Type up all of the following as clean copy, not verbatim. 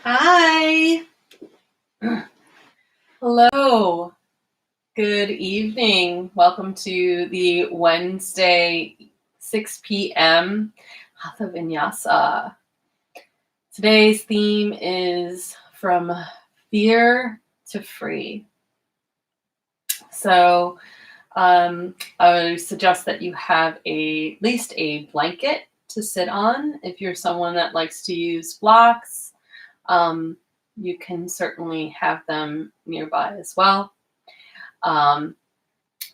Hi. Hello. Good evening. Welcome to the Wednesday 6 p.m. Hatha Vinyasa. Today's theme is from fear to free. So I would suggest that you have at least a blanket to sit on. If you're someone that likes to use blocks, you can certainly have them nearby as well. And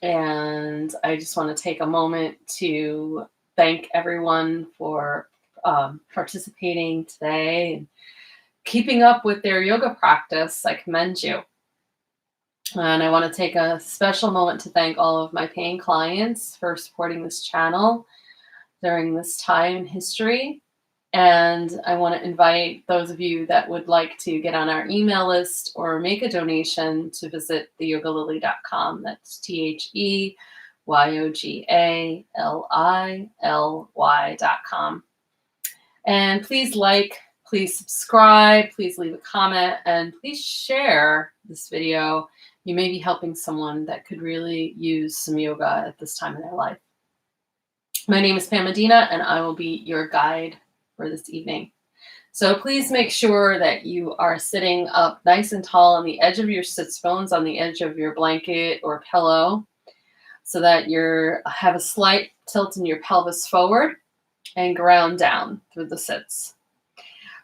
I just want to take a moment to thank everyone for participating today and keeping up with their yoga practice. I commend you. And I want to take a special moment to thank all of my paying clients for supporting this channel during this time in history. And I want to invite those of you that would like to get on our email list or make a donation to visit theyogalily.com. That's TheYogalily.com. And please please subscribe, please leave a comment, and please share this video. You may be helping someone that could really use some yoga at this time in their life. My name is Pam Medina, and I will be your guide for this evening. So please make sure that you are sitting up nice and tall on the edge of your sits bones, on the edge of your blanket or pillow, so that you have a slight tilt in your pelvis forward and ground down through the sits.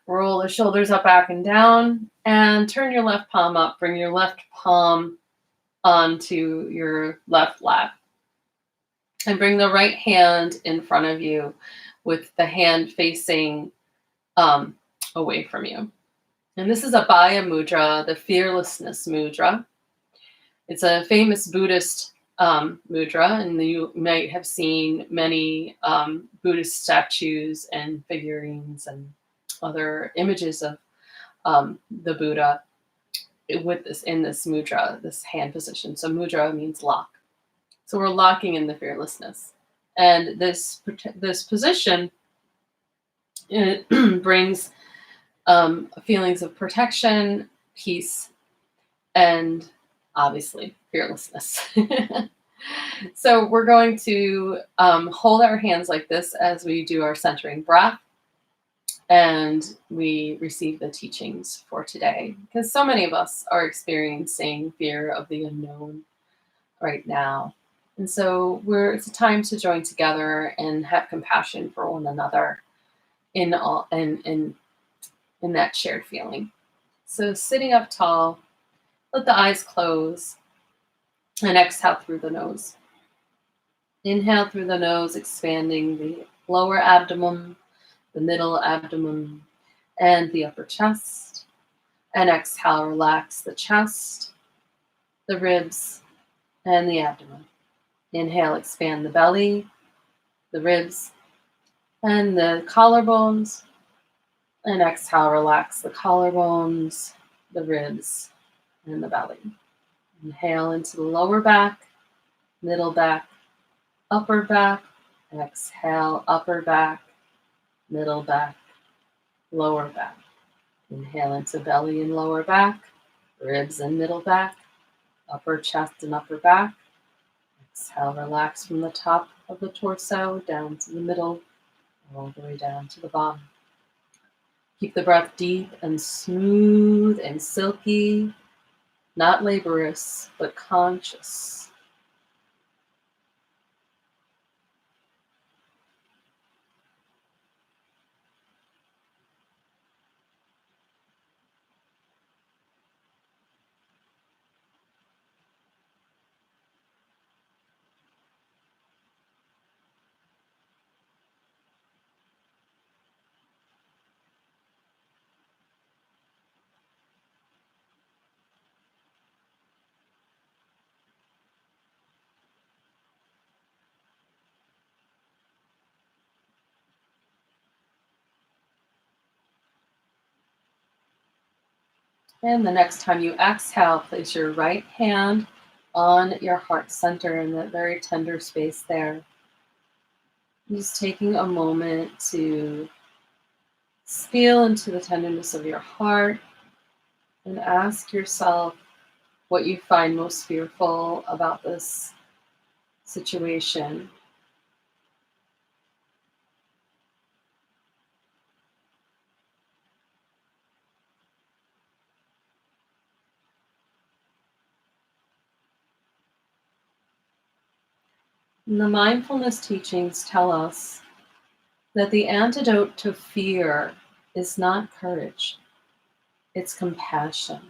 Roll the shoulders up, back, and down, and turn your left palm up. Bring your left palm onto your left lap. And bring the right hand in front of you with the hand facing away from you. And this is a Abhaya Mudra, the fearlessness mudra. It's a famous Buddhist mudra, and you might have seen many Buddhist statues and figurines and other images of the Buddha with this in this mudra, this hand position. So mudra means lock. So we're locking in the fearlessness. And this position, it brings feelings of protection, peace, and obviously fearlessness. So we're going to hold our hands like this as we do our centering breath. And we receive the teachings for today, because so many of us are experiencing fear of the unknown right now. And so it's a time to join together and have compassion for one another in that shared feeling. So sitting up tall, let the eyes close, and exhale through the nose. Inhale through the nose, expanding the lower abdomen, the middle abdomen, and the upper chest. And exhale, relax the chest, the ribs, and the abdomen. Inhale, expand the belly, the ribs, and the collarbones. And exhale, relax the collarbones, the ribs, and the belly. Inhale into the lower back, middle back, upper back. Exhale, upper back, middle back, lower back. Inhale into belly and lower back, ribs and middle back, upper chest and upper back. Exhale, relax from the top of the torso down to the middle, all the way down to the bottom. Keep the breath deep and smooth and silky, not laborious, but conscious. And the next time you exhale, place your right hand on your heart center in that very tender space there. Just taking a moment to Feel into the tenderness of your heart and ask yourself what you find most fearful about this situation. And the mindfulness teachings tell us that the antidote to fear is not courage, it's compassion.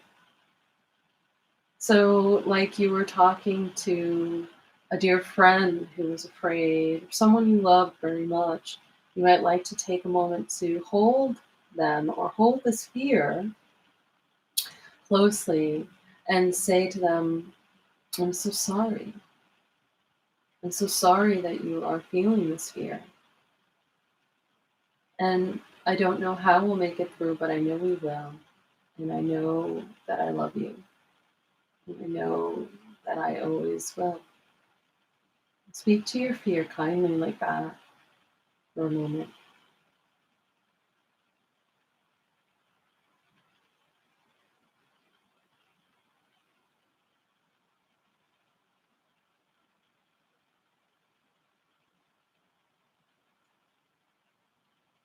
So, like you were talking to a dear friend who was afraid, or someone you love very much, you might like to take a moment to hold them or hold this fear closely and say to them, I'm so sorry. I'm so sorry that you are feeling this fear. And I don't know how we'll make it through, but I know we will. And I know that I love you. And I know that I always will. Speak to your fear kindly like that for a moment.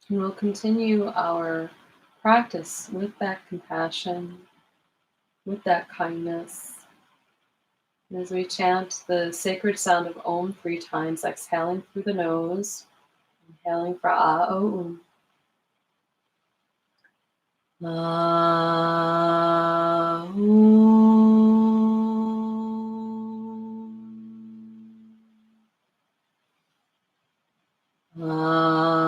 And we'll continue our practice with that compassion, with that kindness. And as we chant the sacred sound of Om 3 times, exhaling through the nose, inhaling for Ah, O, Ah, Ah,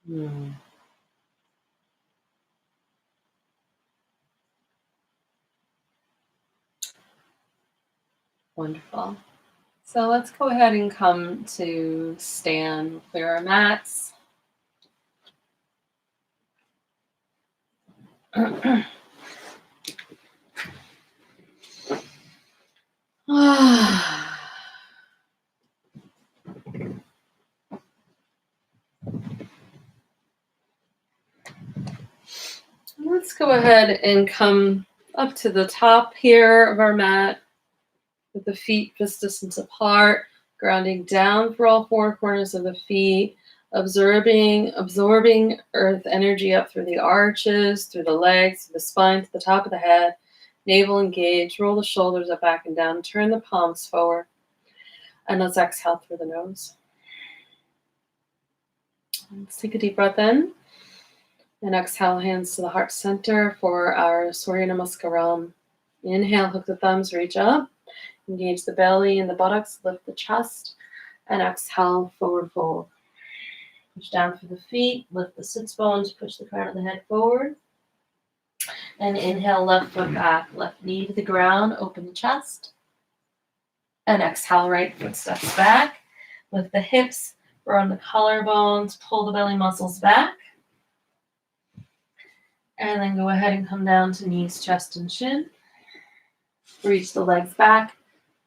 Hmm. Wonderful. So let's go ahead and come to stand, clear our mats. Let's go ahead and come up to the top here of our mat with the feet just distance apart, grounding down through all four corners of the feet, absorbing earth energy up through the arches, through the legs, through the spine, to the top of the head, navel engaged, roll the shoulders up, back and down, turn the palms forward, and let's exhale through the nose. Let's take a deep breath in. And exhale, hands to the heart center for our Surya Namaskaram. Inhale, hook the thumbs, reach up. Engage the belly and the buttocks, lift the chest. And exhale, forward fold. Push down through the feet, lift the sits bones, push the crown of the head forward. And inhale, left foot back, left knee to the ground, open the chest. And exhale, right foot steps back. Lift the hips, round the collarbones, pull the belly muscles back. And then go ahead and come down to knees, chest, and shin. Reach the legs back.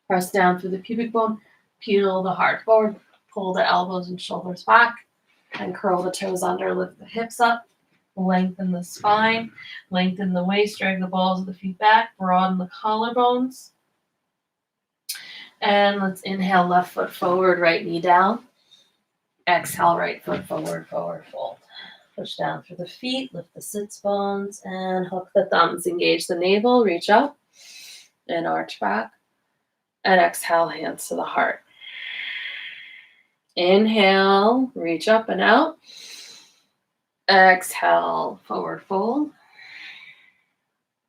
Press down through the pubic bone. Peel the heart forward. Pull the elbows and shoulders back. And curl the toes under. Lift the hips up. Lengthen the spine. Lengthen the waist. Drag the balls of the feet back. Broaden the collarbones. And let's inhale, left foot forward, right knee down. Exhale, right foot forward, forward fold. Push down through the feet, lift the sits bones, and hook the thumbs. Engage the navel, reach up, and arch back. And exhale, hands to the heart. Inhale, reach up and out. Exhale, forward fold.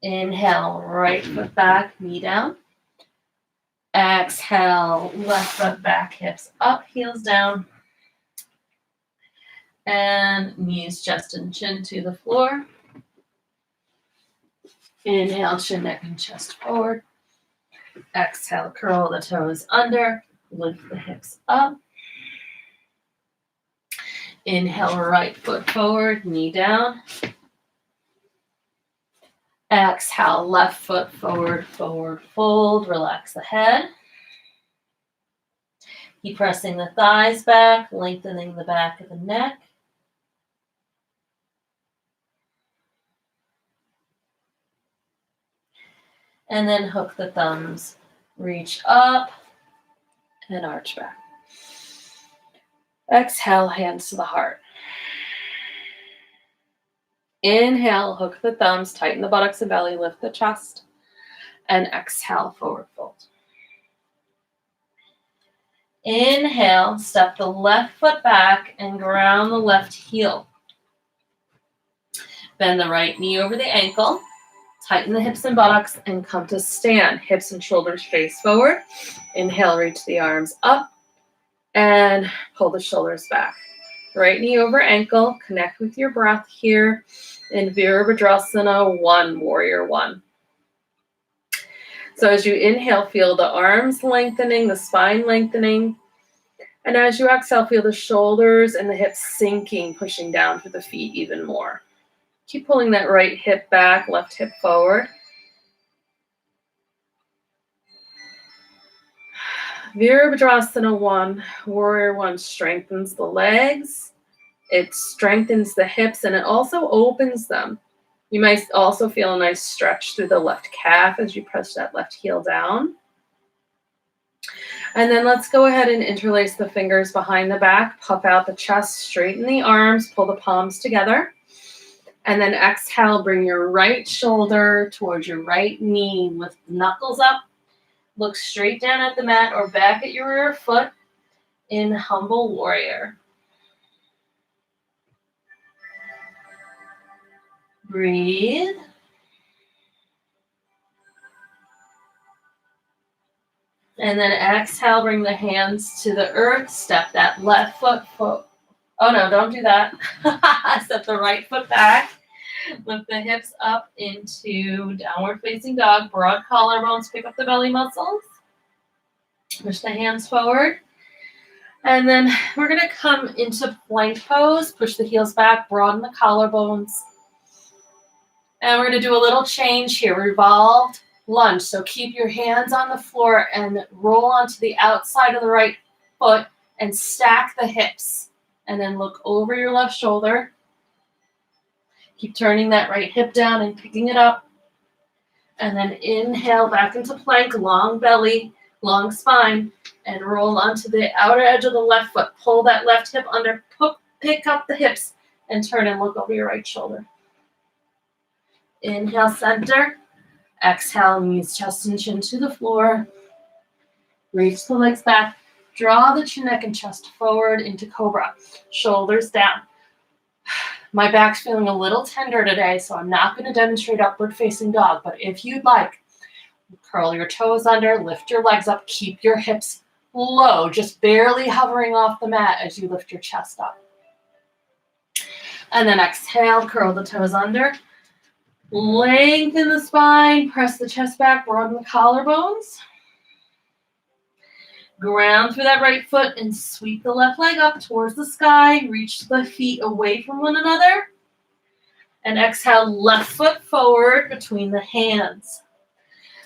Inhale, right foot back, knee down. Exhale, left foot back, hips up, heels down. And knees, chest, and chin to the floor. Inhale, chin, neck, and chest forward. Exhale, curl the toes under. Lift the hips up. Inhale, right foot forward, knee down. Exhale, left foot forward, forward fold. Relax the head. Keep pressing the thighs back, lengthening the back of the neck. And then hook the thumbs, reach up, and arch back. Exhale, hands to the heart. Inhale, hook the thumbs, tighten the buttocks and belly, lift the chest. And exhale, forward fold. Inhale, step the left foot back and ground the left heel. Bend the right knee over the ankle. Tighten the hips and buttocks and come to stand. Hips and shoulders face forward. Inhale, reach the arms up and pull the shoulders back. Right knee over ankle. Connect with your breath here in Virabhadrasana 1, Warrior 1. So as you inhale, feel the arms lengthening, the spine lengthening. And as you exhale, feel the shoulders and the hips sinking, pushing down through the feet even more. Keep pulling that right hip back, left hip forward. Virabhadrasana 1, Warrior 1 strengthens the legs. It strengthens the hips and it also opens them. You might also feel a nice stretch through the left calf as you press that left heel down. And then let's go ahead and interlace the fingers behind the back, puff out the chest, straighten the arms, pull the palms together. And then exhale, bring your right shoulder towards your right knee, lift the knuckles up, look straight down at the mat or back at your rear foot in Humble Warrior. Breathe. And then exhale, bring the hands to the earth, step that left foot. Oh no, don't do that. Step the right foot back. Lift the hips up into downward facing dog. Broad collarbones, pick up the belly muscles. Push the hands forward. And then we're going to come into plank pose. Push the heels back, broaden the collarbones. And we're going to do a little change here. Revolved lunge. So keep your hands on the floor and roll onto the outside of the right foot and stack the hips. And then look over your left shoulder. Keep turning that right hip down and picking it up. And then inhale back into plank, long belly, long spine, and roll onto the outer edge of the left foot. Pull that left hip under, pick up the hips, and turn and look over your right shoulder. Inhale, center. Exhale, knees, chest, and chin to the floor. Reach the legs back. Draw the chin, neck, and chest forward into cobra. Shoulders down. My back's feeling a little tender today, so I'm not going to demonstrate upward facing dog, but if you'd like, curl your toes under, lift your legs up, keep your hips low, just barely hovering off the mat as you lift your chest up. And then exhale, curl the toes under, lengthen the spine, press the chest back, broaden the collarbones. Ground through that right foot and sweep the left leg up towards the sky. Reach the feet away from one another. And exhale, left foot forward between the hands.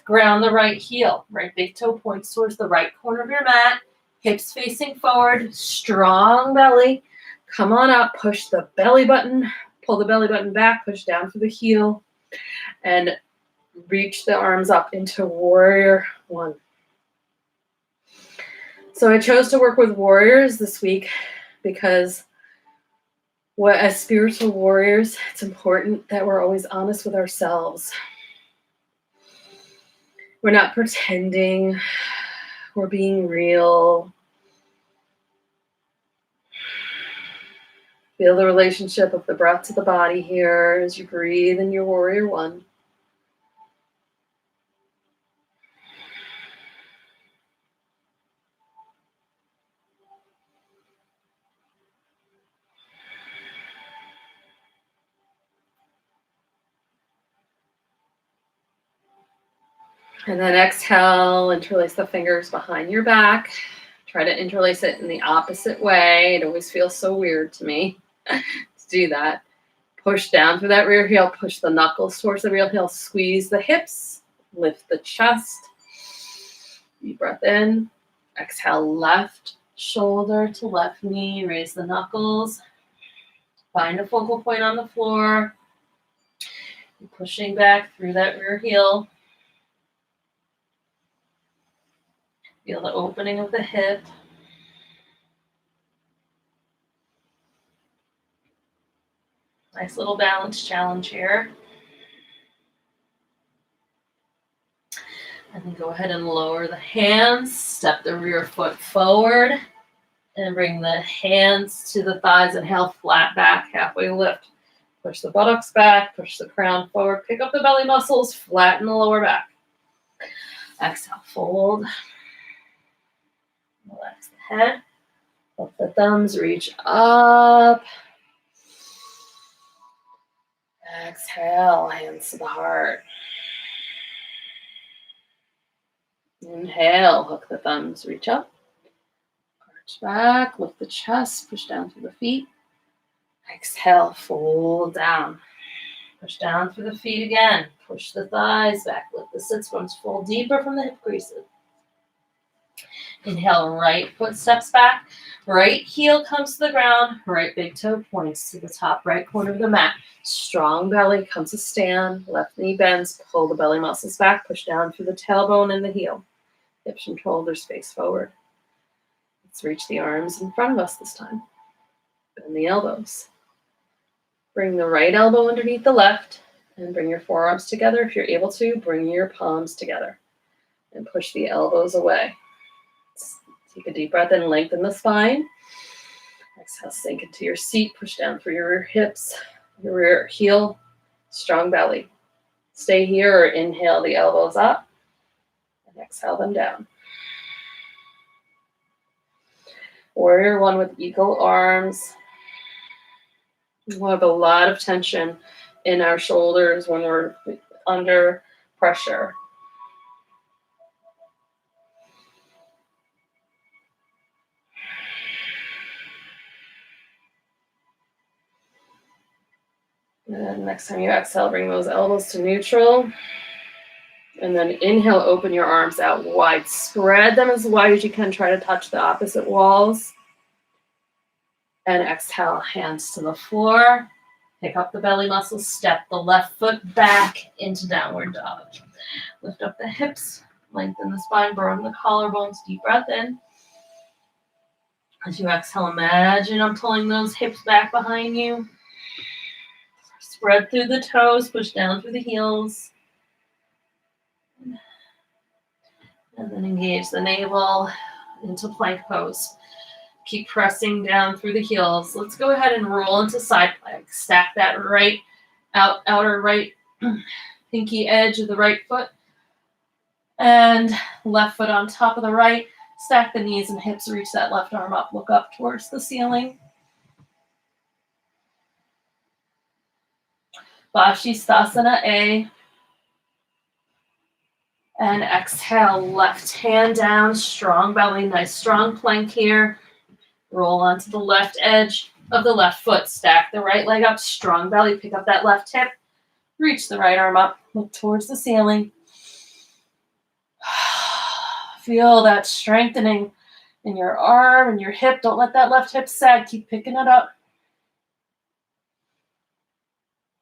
Ground the right heel. Right big toe points towards the right corner of your mat. Hips facing forward. Strong belly. Come on up. Push the belly button. Pull the belly button back. Push down through the heel. And reach the arms up into Warrior 1. So I chose to work with warriors this week because as spiritual warriors, it's important that we're always honest with ourselves. We're not pretending. We're being real. Feel the relationship of the breath to the body here as you breathe in your Warrior 1. And then exhale, interlace the fingers behind your back. Try to interlace it in the opposite way. It always feels so weird to me to do that. Push down through that rear heel, push the knuckles towards the rear heel, squeeze the hips, lift the chest. Deep breath in. Exhale, left shoulder to left knee, raise the knuckles. Find a focal point on the floor. Pushing back through that rear heel. Feel the opening of the hip. Nice little balance challenge here. And then go ahead and lower the hands. Step the rear foot forward. And bring the hands to the thighs. Inhale, flat back, halfway lift. Push the buttocks back, push the crown forward. Pick up the belly muscles, flatten the lower back. Exhale, fold. Relax the head. Lift the thumbs, reach up. Exhale, hands to the heart. Inhale, hook the thumbs, reach up. Arch back, lift the chest, push down through the feet. Exhale, fold down. Push down through the feet again. Push the thighs back, lift the sits bones, fold deeper from the hip creases. Inhale, right foot steps back. Right heel comes to the ground. Right big toe points to the top right corner of the mat. Strong belly comes to stand. Left knee bends. Pull the belly muscles back. Push down through the tailbone and the heel. Hips and shoulders face forward. Let's reach the arms in front of us this time. Bend the elbows. Bring the right elbow underneath the left and bring your forearms together. If you're able to, bring your palms together and push the elbows away. Take a deep breath in, lengthen the spine. Exhale, sink into your seat. Push down through your rear hips, your rear heel, strong belly. Stay here or inhale the elbows up and exhale them down. Warrior one with eagle arms. We have a lot of tension in our shoulders when we're under pressure. And then next time you exhale, bring those elbows to neutral. And then inhale, open your arms out wide. Spread them as wide as you can. Try to touch the opposite walls. And exhale, hands to the floor. Pick up the belly muscles. Step the left foot back into downward dog. Lift up the hips. Lengthen the spine. Burn the collarbones. Deep breath in. As you exhale, imagine I'm pulling those hips back behind you. Spread through the toes. Push down through the heels. And then engage the navel into plank pose. Keep pressing down through the heels. Let's go ahead and roll into side plank. Stack that right outer right pinky edge of the right foot. And left foot on top of the right. Stack the knees and hips. Reach that left arm up. Look up towards the ceiling. Vashisthasana A. And exhale, left hand down, strong belly, nice strong plank here. Roll onto the left edge of the left foot. Stack the right leg up, strong belly, pick up that left hip. Reach the right arm up, look towards the ceiling. Feel that strengthening in your arm and your hip. Don't let that left hip sag, keep picking it up.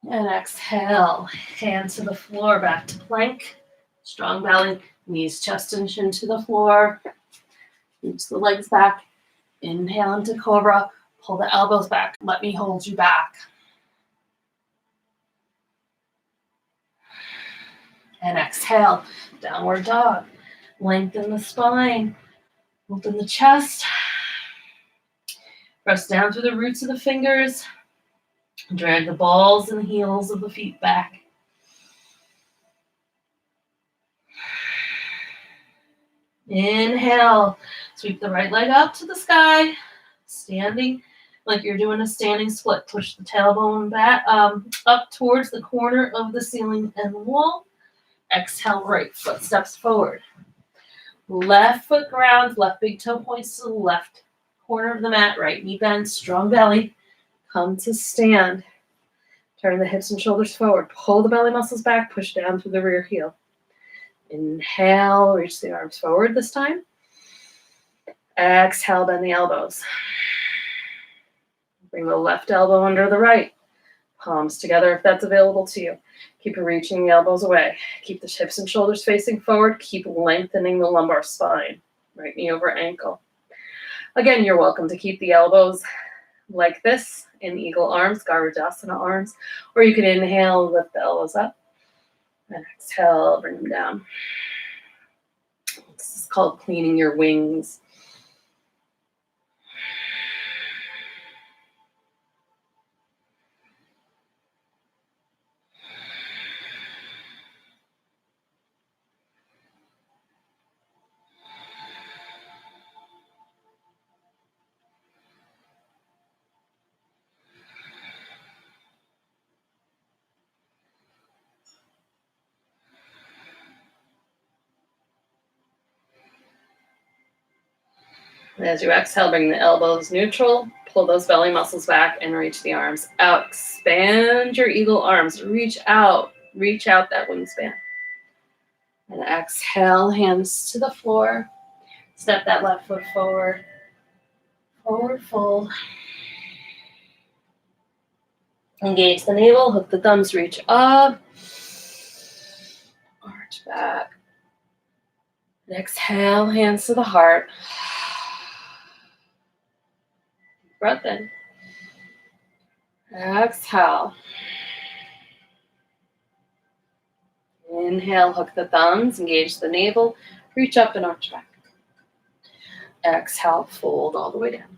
And exhale, hands to the floor, back to plank. Strong belly, knees, chest, and chin to the floor. Reach the legs back. Inhale into cobra. Pull the elbows back. Let me hold you back. And exhale, downward dog. Lengthen the spine. Open the chest. Press down through the roots of the fingers. Drag the balls and heels of the feet back. Inhale, sweep the right leg up to the sky, standing like you're doing a standing split. Push the tailbone back up towards the corner of the ceiling and the wall. Exhale, right foot steps forward. Left foot grounds, left big toe points to the left corner of the mat, right knee bends, strong belly. Come to stand. Turn the hips and shoulders forward. Pull the belly muscles back, push down through the rear heel. Inhale, reach the arms forward this time. Exhale, bend the elbows. Bring the left elbow under the right. Palms together if that's available to you. Keep reaching the elbows away. Keep the hips and shoulders facing forward. Keep lengthening the lumbar spine. Right knee over ankle. Again, you're welcome to keep the elbows like this in eagle arms, Garudasana arms, or you can inhale, lift the elbows up, and exhale, bring them down. This is called cleaning your wings. And as you exhale, bring the elbows neutral, pull those belly muscles back, and reach the arms out. Expand your eagle arms. Reach out that wingspan. And exhale, hands to the floor. Step that left foot forward. Forward fold. Engage the navel, hook the thumbs, reach up. Arch back. And exhale, hands to the heart. Breath in. Exhale. Inhale, hook the thumbs, engage the navel, reach up and arch back. Exhale, fold all the way down.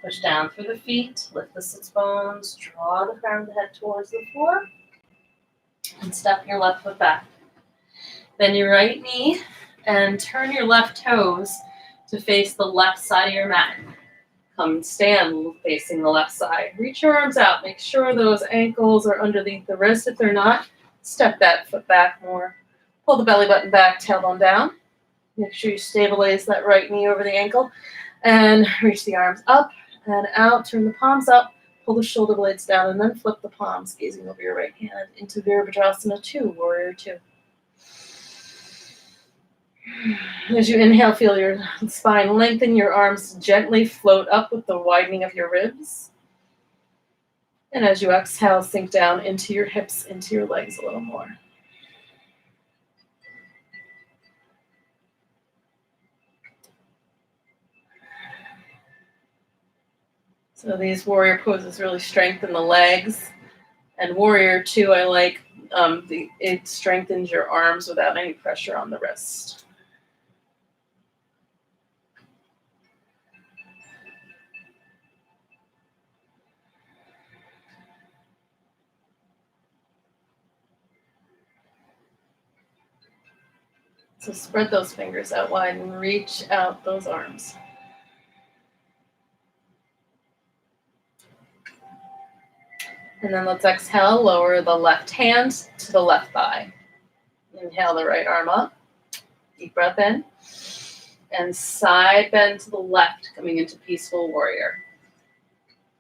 Push down through the feet, lift the sits bones, draw the crown of the head towards the floor, and step your left foot back. Bend your right knee and turn your left toes to face the left side of your mat. Come and stand facing the left side. Reach your arms out. Make sure those ankles are underneath the wrist. If they're not, step that foot back more. Pull the belly button back, tailbone down. Make sure you stabilize that right knee over the ankle. And reach the arms up and out. Turn the palms up. Pull the shoulder blades down and then flip the palms, gazing over your right hand into Virabhadrasana 2, Warrior 2. As you inhale, feel your spine lengthen, your arms gently float up with the widening of your ribs. And as you exhale, sink down into your hips, into your legs a little more. So these warrior poses really strengthen the legs. And Warrior 2, I like, it strengthens your arms without any pressure on the wrist. So spread those fingers out wide and reach out those arms. And then let's exhale, lower the left hand to the left thigh. Inhale the right arm up. Deep breath in. And side bend to the left, coming into peaceful warrior.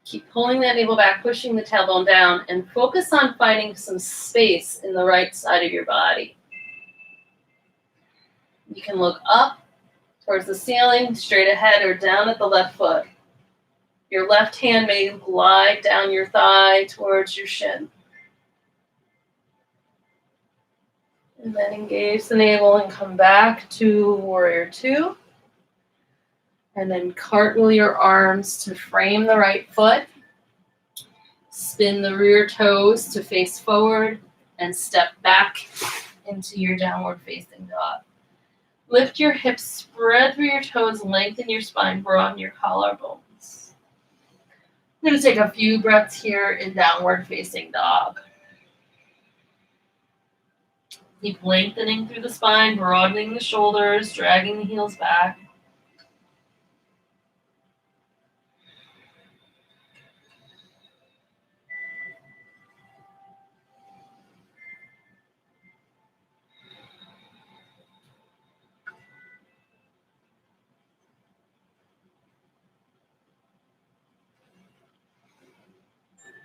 Keep pulling that navel back, pushing the tailbone down, and focus on finding some space in the right side of your body. You can look up towards the ceiling, straight ahead, or down at the left foot. Your left hand may glide down your thigh towards your shin. And then engage the navel and come back to Warrior 2. And then cartwheel your arms to frame the right foot. Spin the rear toes to face forward and step back into your downward facing dog. Lift your hips, spread through your toes, lengthen your spine, broaden your collarbones. I'm going to take a few breaths here in downward facing dog. Keep lengthening through the spine, broadening the shoulders, dragging the heels back.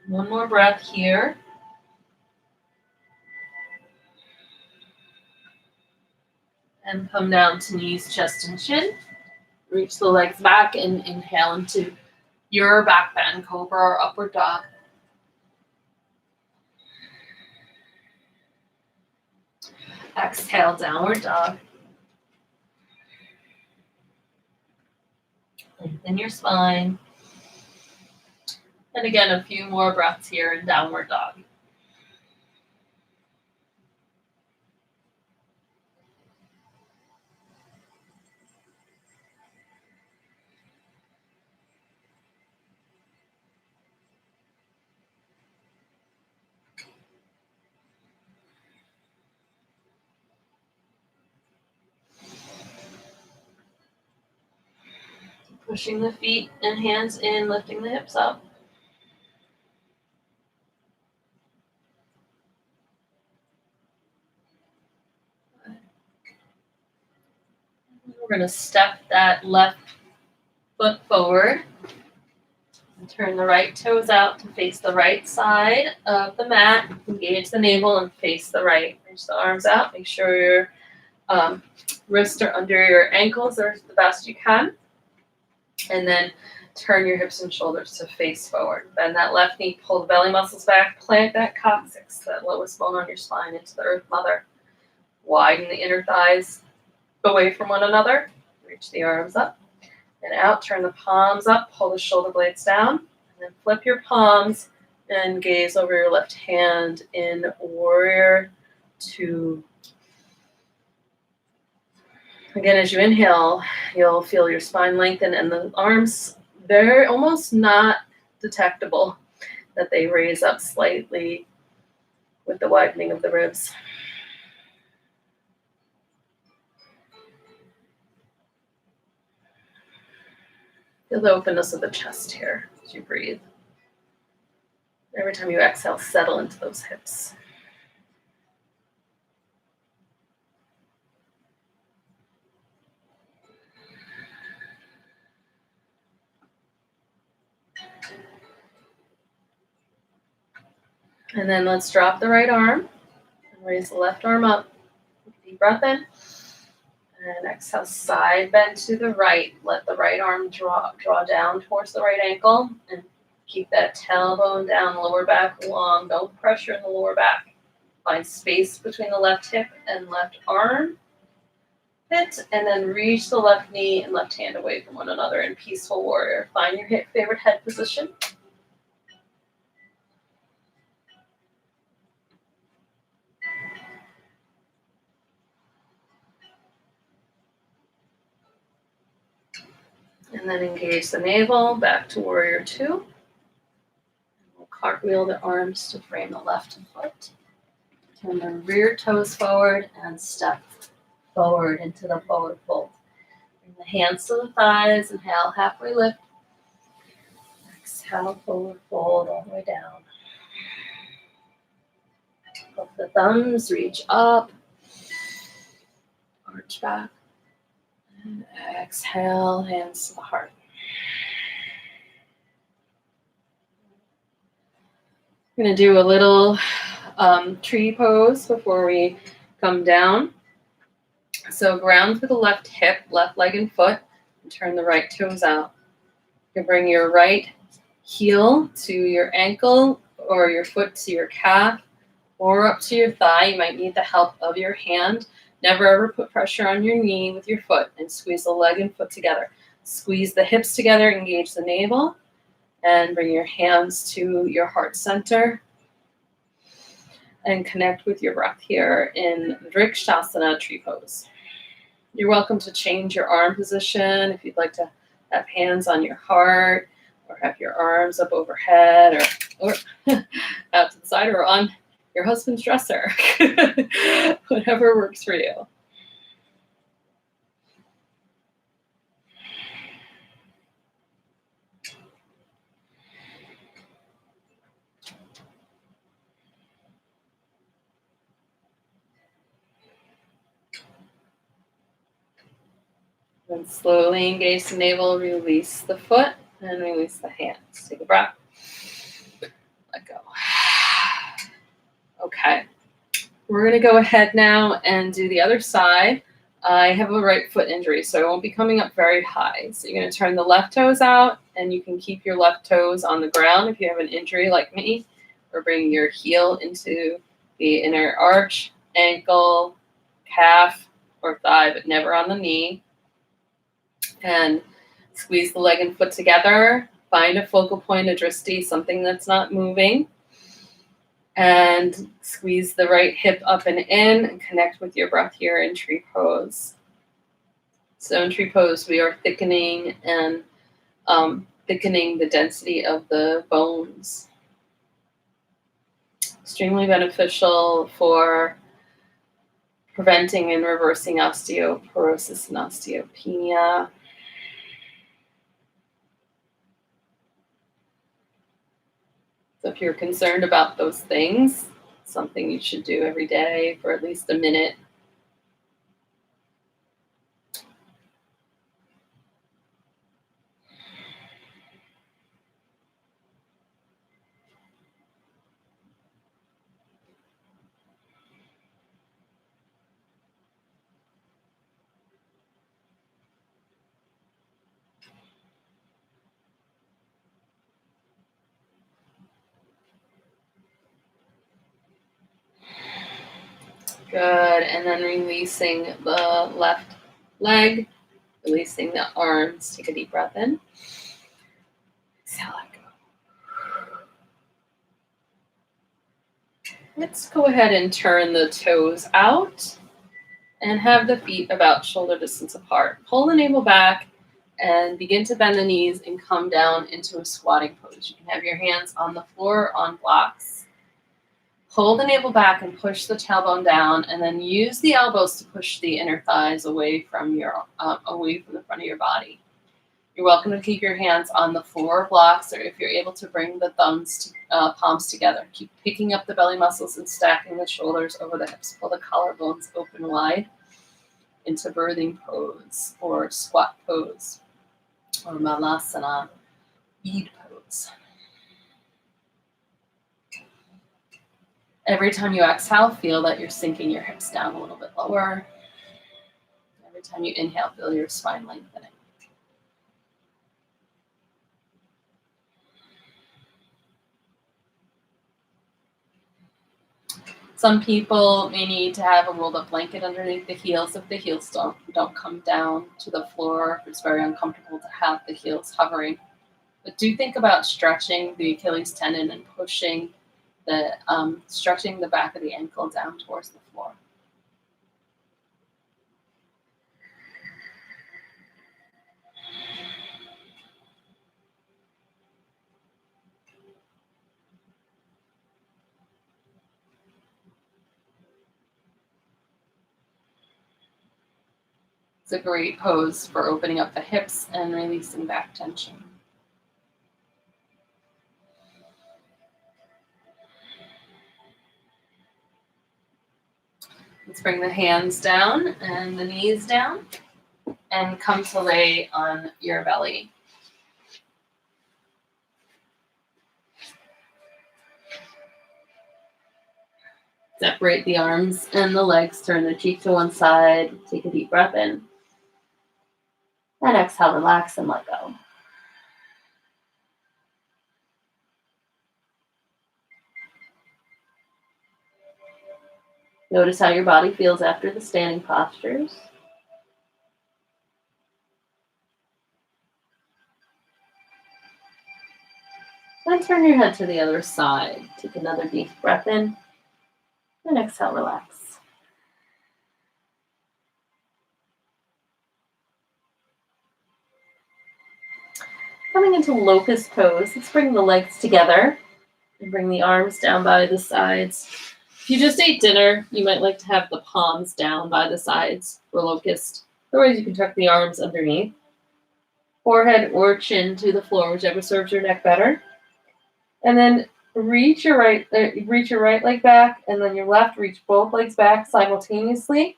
One more breath here. And come down to knees, chest, and chin. Reach the legs back and inhale into your back bend, cobra or upward dog. Exhale, downward dog. Lengthen your spine. And again, a few more breaths here in downward dog. Pushing the feet and hands in, lifting the hips up. We're going to step that left foot forward and turn the right toes out to face the right side of the mat. Engage the navel and face the right. Reach the arms out. Make sure your wrists are under your ankles or the best you can. And then turn your hips and shoulders to face forward. Bend that left knee, pull the belly muscles back, plant that coccyx, that lowest bone on your spine, into the earth mother. Widen the inner thighs away from one another. Reach the arms up and out. Turn the palms up, pull the shoulder blades down, and then flip your palms and gaze over your left hand in warrior two. Again, as you inhale, you'll feel your spine lengthen and the arms, they're almost not detectable that they raise up slightly with the widening of the ribs. Feel the openness of the chest here as you breathe. Every time you exhale, settle into those hips. And then let's drop the right arm and raise the left arm up. Deep breath in. And exhale, side bend to the right. Let the right arm draw down towards the right ankle. And keep that tailbone down, lower back long. No pressure in the lower back. Find space between the left hip and left arm. Hit, and then reach the left knee and left hand away from one another in peaceful warrior. Find your favorite head position. And then engage the navel, back to warrior two. We'll cartwheel the arms to frame the left foot. Turn the rear toes forward and step forward into the forward fold. Bring the hands to the thighs, inhale, halfway lift. Exhale, forward fold all the way down. Hook the thumbs, reach up. Arch back. And exhale, hands to the heart. I'm going to do a little tree pose before we come down. So ground through the left hip, left leg and foot, and turn the right toes out. You can bring your right heel to your ankle or your foot to your calf or up to your thigh. You might need the help of your hand. Never ever put pressure on your knee with your foot and squeeze the leg and foot together. Squeeze the hips together, engage the navel, and bring your hands to your heart center and connect with your breath here in Vrikshasana tree pose. You're welcome to change your arm position if you'd like to have hands on your heart or have your arms up overhead or out to the side or on your husband's dresser. Whatever works for you. Then slowly engage the navel, release the foot, and release the hands. Take a breath. Let We're going to go ahead now and do the other side. I have a right foot injury, so I won't be coming up very high. So you're going to turn the left toes out, and you can keep your left toes on the ground if you have an injury like me, or bring your heel into the inner arch, ankle, calf, or thigh, but never on the knee. And squeeze the leg and foot together. Find a focal point of drishti, something that's not moving. And squeeze the right hip up and in, and connect with your breath here in tree pose. So in tree pose, we are thickening and thickening the density of the bones. Extremely beneficial for preventing and reversing osteoporosis and osteopenia. So if you're concerned about those things, something you should do every day for at least a minute. Good, and then releasing the left leg, releasing the arms. Take a deep breath in. Exhale, let go. Let's go ahead and turn the toes out and have the feet about shoulder distance apart. Pull the navel back and begin to bend the knees and come down into a squatting pose. You can have your hands on the floor on blocks. Pull the navel back and push the tailbone down, and then use the elbows to push the inner thighs away from the front of your body. You're welcome to keep your hands on the floor blocks, or if you're able to bring the palms together. Keep picking up the belly muscles and stacking the shoulders over the hips. Pull the collarbones open wide into birthing pose, or squat pose, or malasana, bead pose. Every time you exhale, feel that you're sinking your hips down a little bit lower. Every time you inhale, feel your spine lengthening. Some people may need to have a rolled up blanket underneath the heels if the heels don't come down to the floor, if it's very uncomfortable to have the heels hovering. But do think about stretching the Achilles tendon and pushing stretching the back of the ankle down towards the floor. It's a great pose for opening up the hips and releasing back tension. Let's bring the hands down and the knees down and come to lay on your belly. Separate the arms and the legs, turn the cheek to one side, take a deep breath in. And exhale, relax and let go. Notice how your body feels after the standing postures. Then turn your head to the other side. Take another deep breath in. And exhale, relax. Coming into locust pose, let's bring the legs together and bring the arms down by the sides. If you just ate dinner, you might like to have the palms down by the sides for locust. Otherwise, you can tuck the arms underneath. Forehead or chin to the floor, whichever serves your neck better. And then reach your right leg back, and then your left, reach both legs back simultaneously.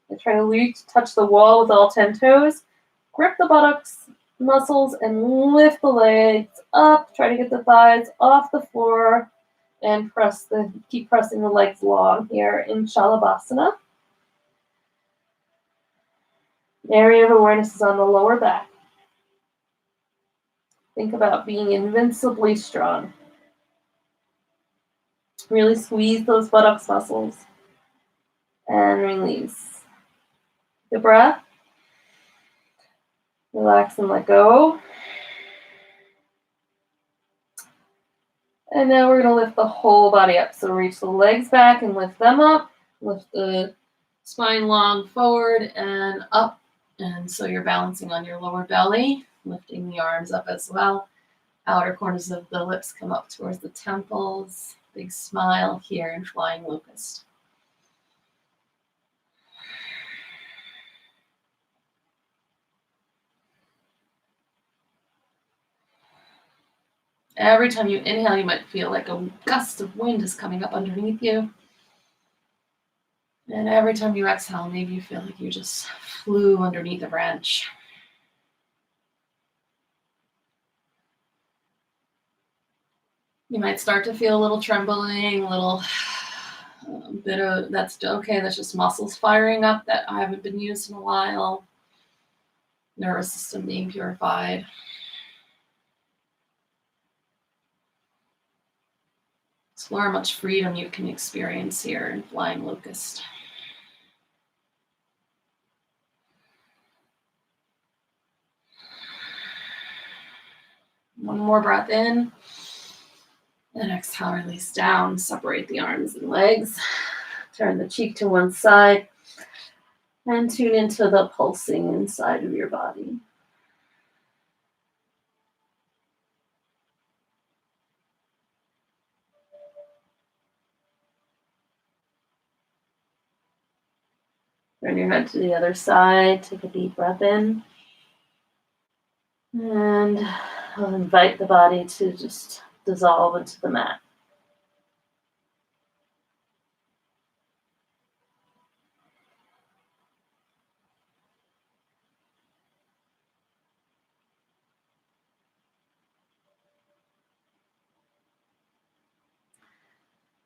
And try to touch the wall with all 10 toes. Grip the buttocks, muscles, and lift the legs up. Try to get the thighs off the floor And keep pressing the legs long here in Shalabhasana. Area of awareness is on the lower back. Think about being invincibly strong. Really squeeze those buttocks muscles. And release. The breath. Relax and let go. And now we're going to lift the whole body up. So reach the legs back and lift them up. Lift the spine long forward and up. And so you're balancing on your lower belly, lifting the arms up as well. Outer corners of the lips come up towards the temples. Big smile here in Flying Locust. Every time you inhale, you might feel like a gust of wind is coming up underneath you. And every time you exhale, maybe you feel like you just flew underneath a branch. You might start to feel a little trembling, a little bit of, that's okay, that's just muscles firing up that I haven't been used in a while. Nervous system being purified. Explore how much freedom you can experience here in Flying Locust. One more breath in. And exhale, release down. Separate the arms and legs. Turn the cheek to one side. And tune into the pulsing inside of your body. Turn your head to the other side. Take a deep breath in. And I'll invite the body to just dissolve into the mat.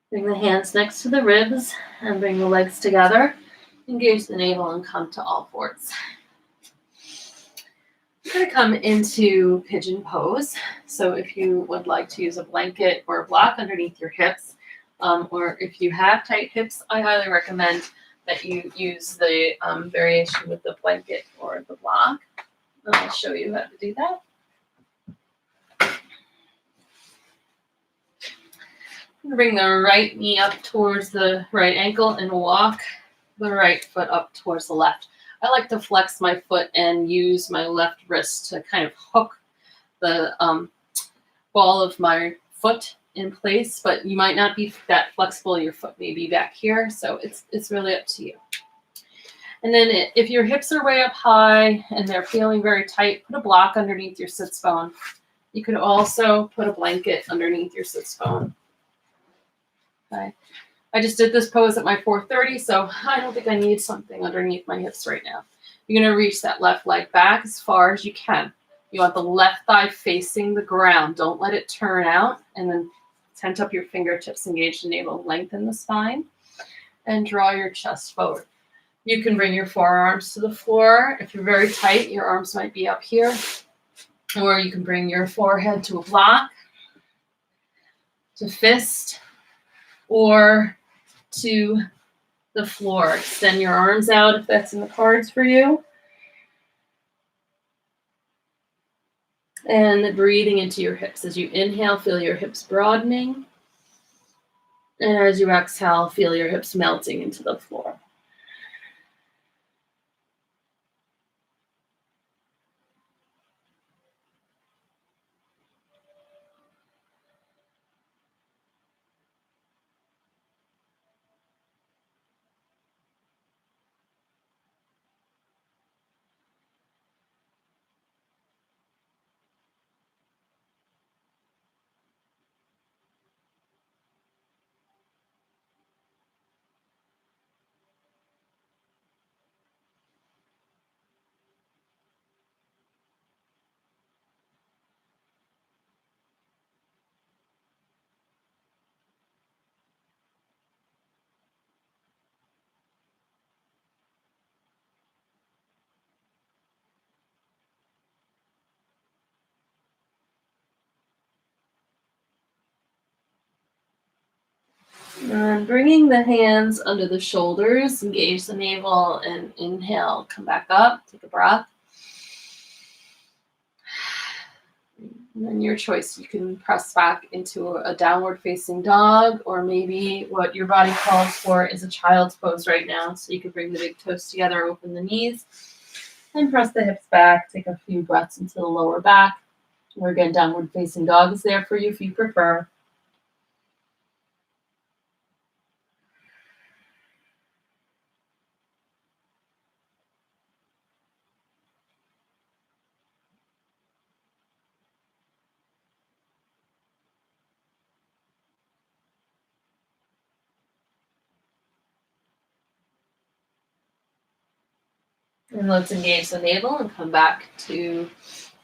Bring the hands next to the ribs and bring the legs together. Engage the navel and come to all fours. We're going to come into pigeon pose. So if you would like to use a blanket or a block underneath your hips, or if you have tight hips, I highly recommend that you use the variation with the blanket or the block. I'll show you how to do that. Bring the right knee up towards the right ankle and walk the right foot up towards the left. I like to flex my foot and use my left wrist to kind of hook the ball of my foot in place, but you might not be that flexible. Your foot may be back here, so it's really up to you. And then if your hips are way up high and they're feeling very tight, put a block underneath your sits bone. You could also put a blanket underneath your sits bone. Okay. I just did this pose at my 4:30, so I don't think I need something underneath my hips right now. You're going to reach that left leg back as far as you can. You want the left thigh facing the ground. Don't let it turn out. And then tent up your fingertips, engage the navel, lengthen the spine, and draw your chest forward. You can bring your forearms to the floor. If you're very tight, your arms might be up here. Or you can bring your forehead to a block, to fist, or to the floor. Extend your arms out if that's in the cards for you. And breathing into your hips. As you inhale, feel your hips broadening. And as you exhale, feel your hips melting into the floor. And bringing the hands under the shoulders, engage the navel, and inhale, come back up, take a breath. And then your choice, you can press back into a downward facing dog, or maybe what your body calls for is a child's pose right now. So you can bring the big toes together, open the knees, and press the hips back. Take a few breaths into the lower back. Or again, downward facing dog is there for you if you prefer. And let's engage the navel and come back to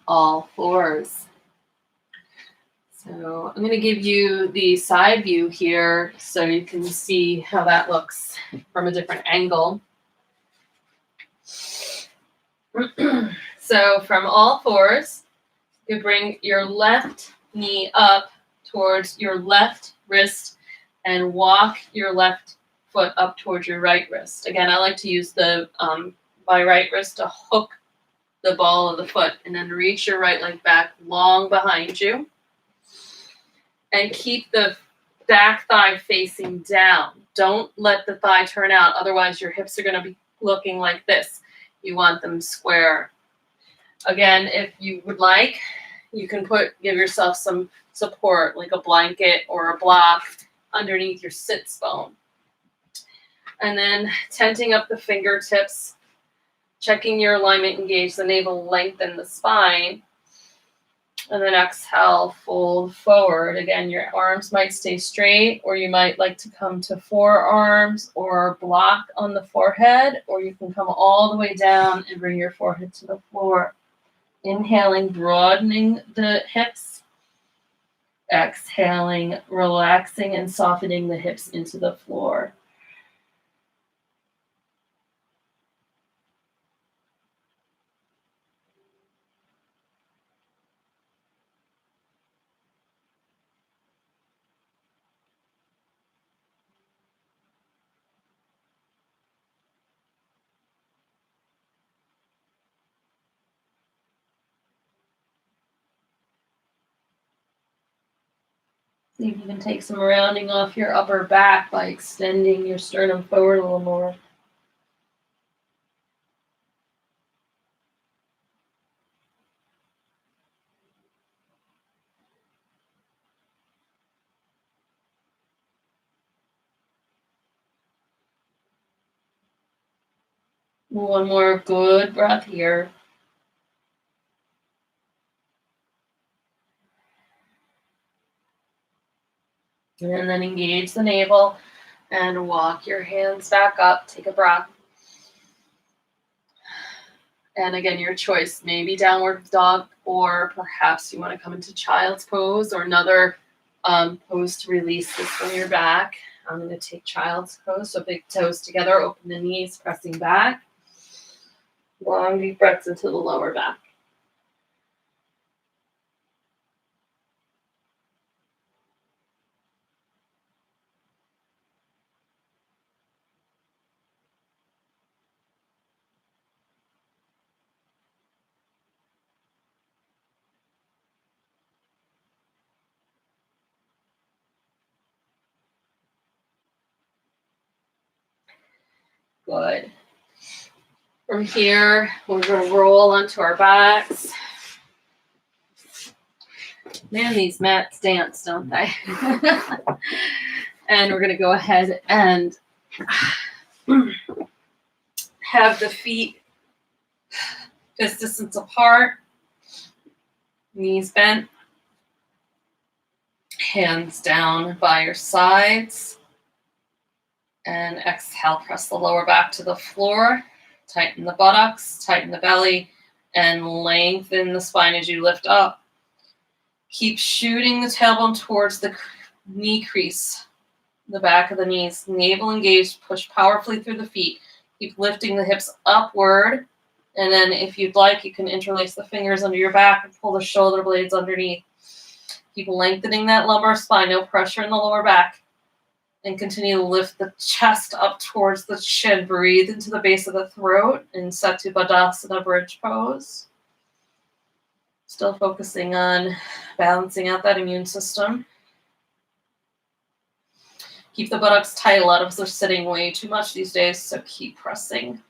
all fours. So I'm going to give you the side view here so you can see how that looks from a different angle. So from all fours, you bring your left knee up towards your left wrist and walk your left foot up towards your right wrist. Again, I like to use my right wrist to hook the ball of the foot, and then reach your right leg back long behind you. And keep the back thigh facing down. Don't let the thigh turn out, otherwise your hips are going to be looking like this. You want them square. Again, if you would like, you can give yourself some support, like a blanket or a block underneath your sits bone. And then tenting up the fingertips, checking your alignment, engage the navel, lengthen the spine. And then exhale, fold forward. Again, your arms might stay straight, or you might like to come to forearms or block on the forehead, or you can come all the way down and bring your forehead to the floor. Inhaling, broadening the hips. Exhaling, relaxing and softening the hips into the floor. See if you can take some rounding off your upper back by extending your sternum forward a little more. One more good breath here. And then engage the navel and walk your hands back up. Take a breath. And again, your choice, maybe downward dog, or perhaps you want to come into child's pose or another pose to release this from your back. I'm going to take child's pose. So big toes together, open the knees, pressing back. Long deep breaths into the lower back. Good. From here, we're going to roll onto our backs. Man, these mats dance, don't they? And we're going to go ahead and have the feet fist distance apart, knees bent, hands down by your sides. And exhale, press the lower back to the floor. Tighten the buttocks, tighten the belly, and lengthen the spine as you lift up. Keep shooting the tailbone towards the knee crease, the back of the knees. Navel engaged, push powerfully through the feet. Keep lifting the hips upward. And then if you'd like, you can interlace the fingers under your back and pull the shoulder blades underneath. Keep lengthening that lumbar spine, no pressure in the lower back. And continue to lift the chest up towards the chin. Breathe into the base of the throat in Satupatthana bridge pose. Still focusing on balancing out that immune system. Keep the buttocks tight. A lot of us are sitting way too much these days, so keep pressing.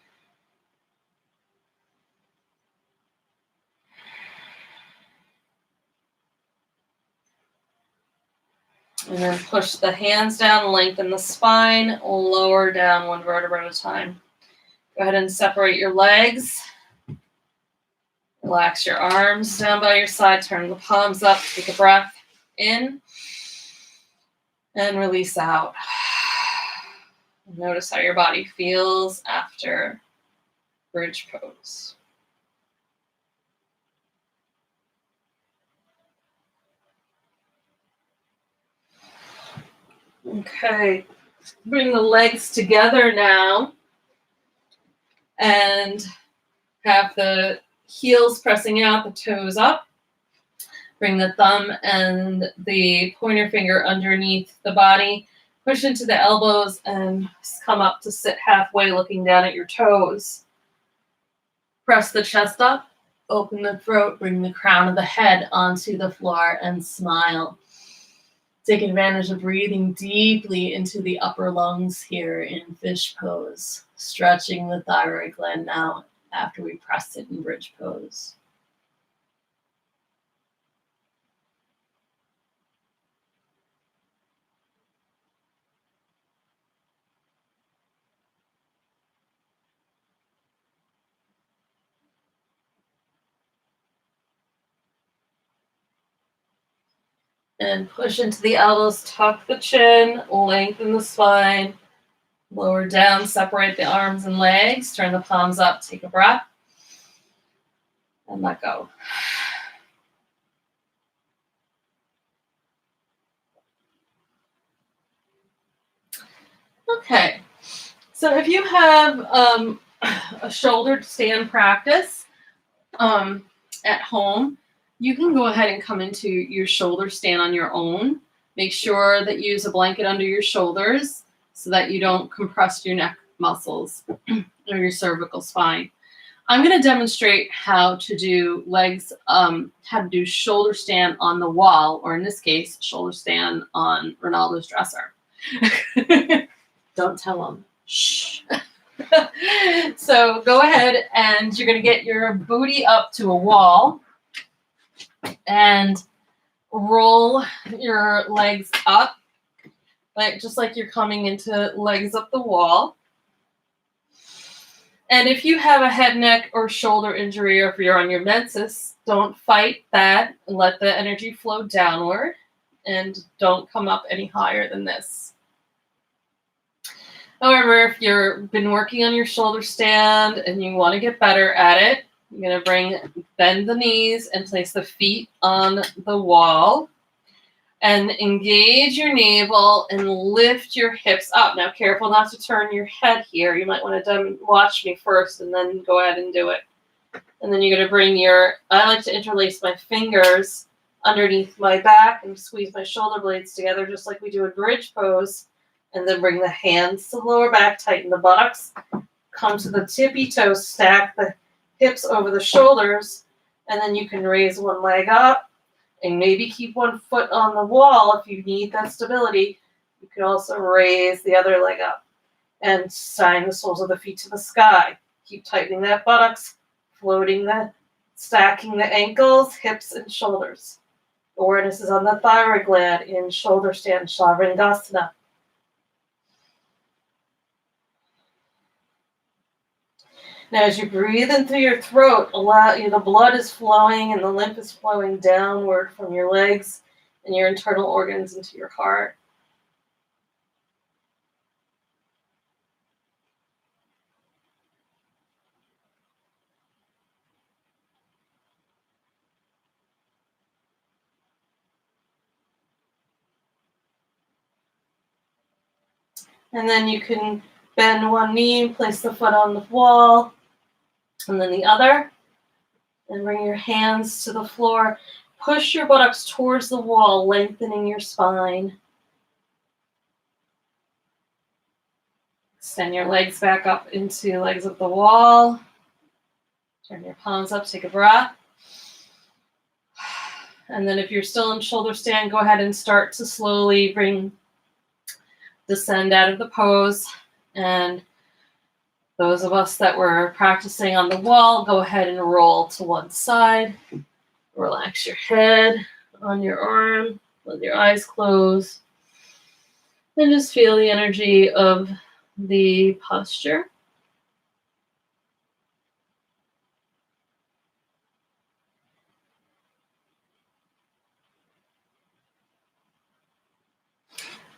And then push the hands down, lengthen the spine, lower down one vertebra at a time. Go ahead and separate your legs. Relax your arms down by your side, turn the palms up, take a breath in, and release out. Notice how your body feels after bridge pose. Okay, bring the legs together now and have the heels pressing out, the toes up. Bring the thumb and the pointer finger underneath the body. Push into the elbows and come up to sit halfway looking down at your toes. Press the chest up, open the throat, bring the crown of the head onto the floor and smile. Take advantage of breathing deeply into the upper lungs here in fish pose, stretching the thyroid gland now after we press it in bridge pose. And push into the elbows, tuck the chin, lengthen the spine, lower down, separate the arms and legs, turn the palms up, take a breath, and let go. Okay, so if you have a shoulder stand practice at home, you can go ahead and come into your shoulder stand on your own. Make sure that you use a blanket under your shoulders so that you don't compress your neck muscles or your cervical spine. I'm going to demonstrate how to do legs, how to do shoulder stand on the wall, or in this case, shoulder stand on Ronaldo's dresser. Don't tell him. Shh. So go ahead and you're going to get your booty up to a wall and roll your legs up, just like you're coming into legs up the wall. And if you have a head, neck, or shoulder injury, or if you're on your menses, don't fight that and let the energy flow downward and don't come up any higher than this. However, if you've been working on your shoulder stand and you want to get better at it, you're going to bend the knees and place the feet on the wall and engage your navel and lift your hips up. Now, careful not to turn your head here. You might want to watch me first and then go ahead and do it. And then you're going to bring I like to interlace my fingers underneath my back and squeeze my shoulder blades together just like we do in bridge pose. And then bring the hands to the lower back, tighten the buttocks, come to the tippy toes, stack the hips over the shoulders, and then you can raise one leg up and maybe keep one foot on the wall if you need that stability. You can also raise the other leg up and sign the soles of the feet to the sky. Keep tightening that buttocks, stacking the ankles, hips, and shoulders. Awareness is on the thyroid gland in shoulder stand, Shavasana. Now, as you breathe in through your throat, the blood is flowing and the lymph is flowing downward from your legs and your internal organs into your heart. And then you can bend one knee, place the foot on the wall, and then the other. And bring your hands to the floor. Push your buttocks towards the wall, lengthening your spine. Extend your legs back up into legs at the wall. Turn your palms up, take a breath. And then if you're still in shoulder stand, go ahead and start to slowly descend out of the pose. And those of us that were practicing on the wall, go ahead and roll to one side. Relax your head on your arm, let your eyes close. And just feel the energy of the posture.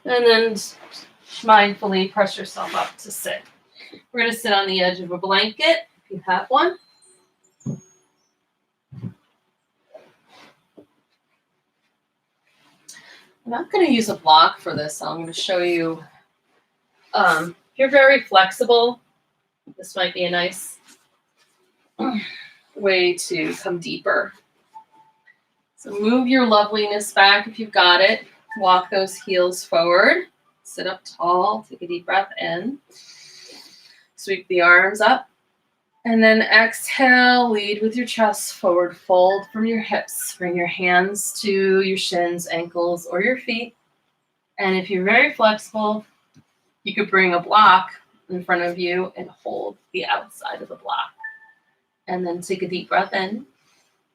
And then mindfully press yourself up to sit. We're going to sit on the edge of a blanket if you have one. I'm not going to use a block for this, so I'm going to show you. If you're very flexible, this might be a nice way to come deeper. So move your loveliness back if you've got it. Walk those heels forward. Sit up tall. Take a deep breath in. Sweep the arms up. And then exhale, lead with your chest forward. Fold from your hips. Bring your hands to your shins, ankles, or your feet. And if you're very flexible, you could bring a block in front of you and hold the outside of the block. And then take a deep breath in.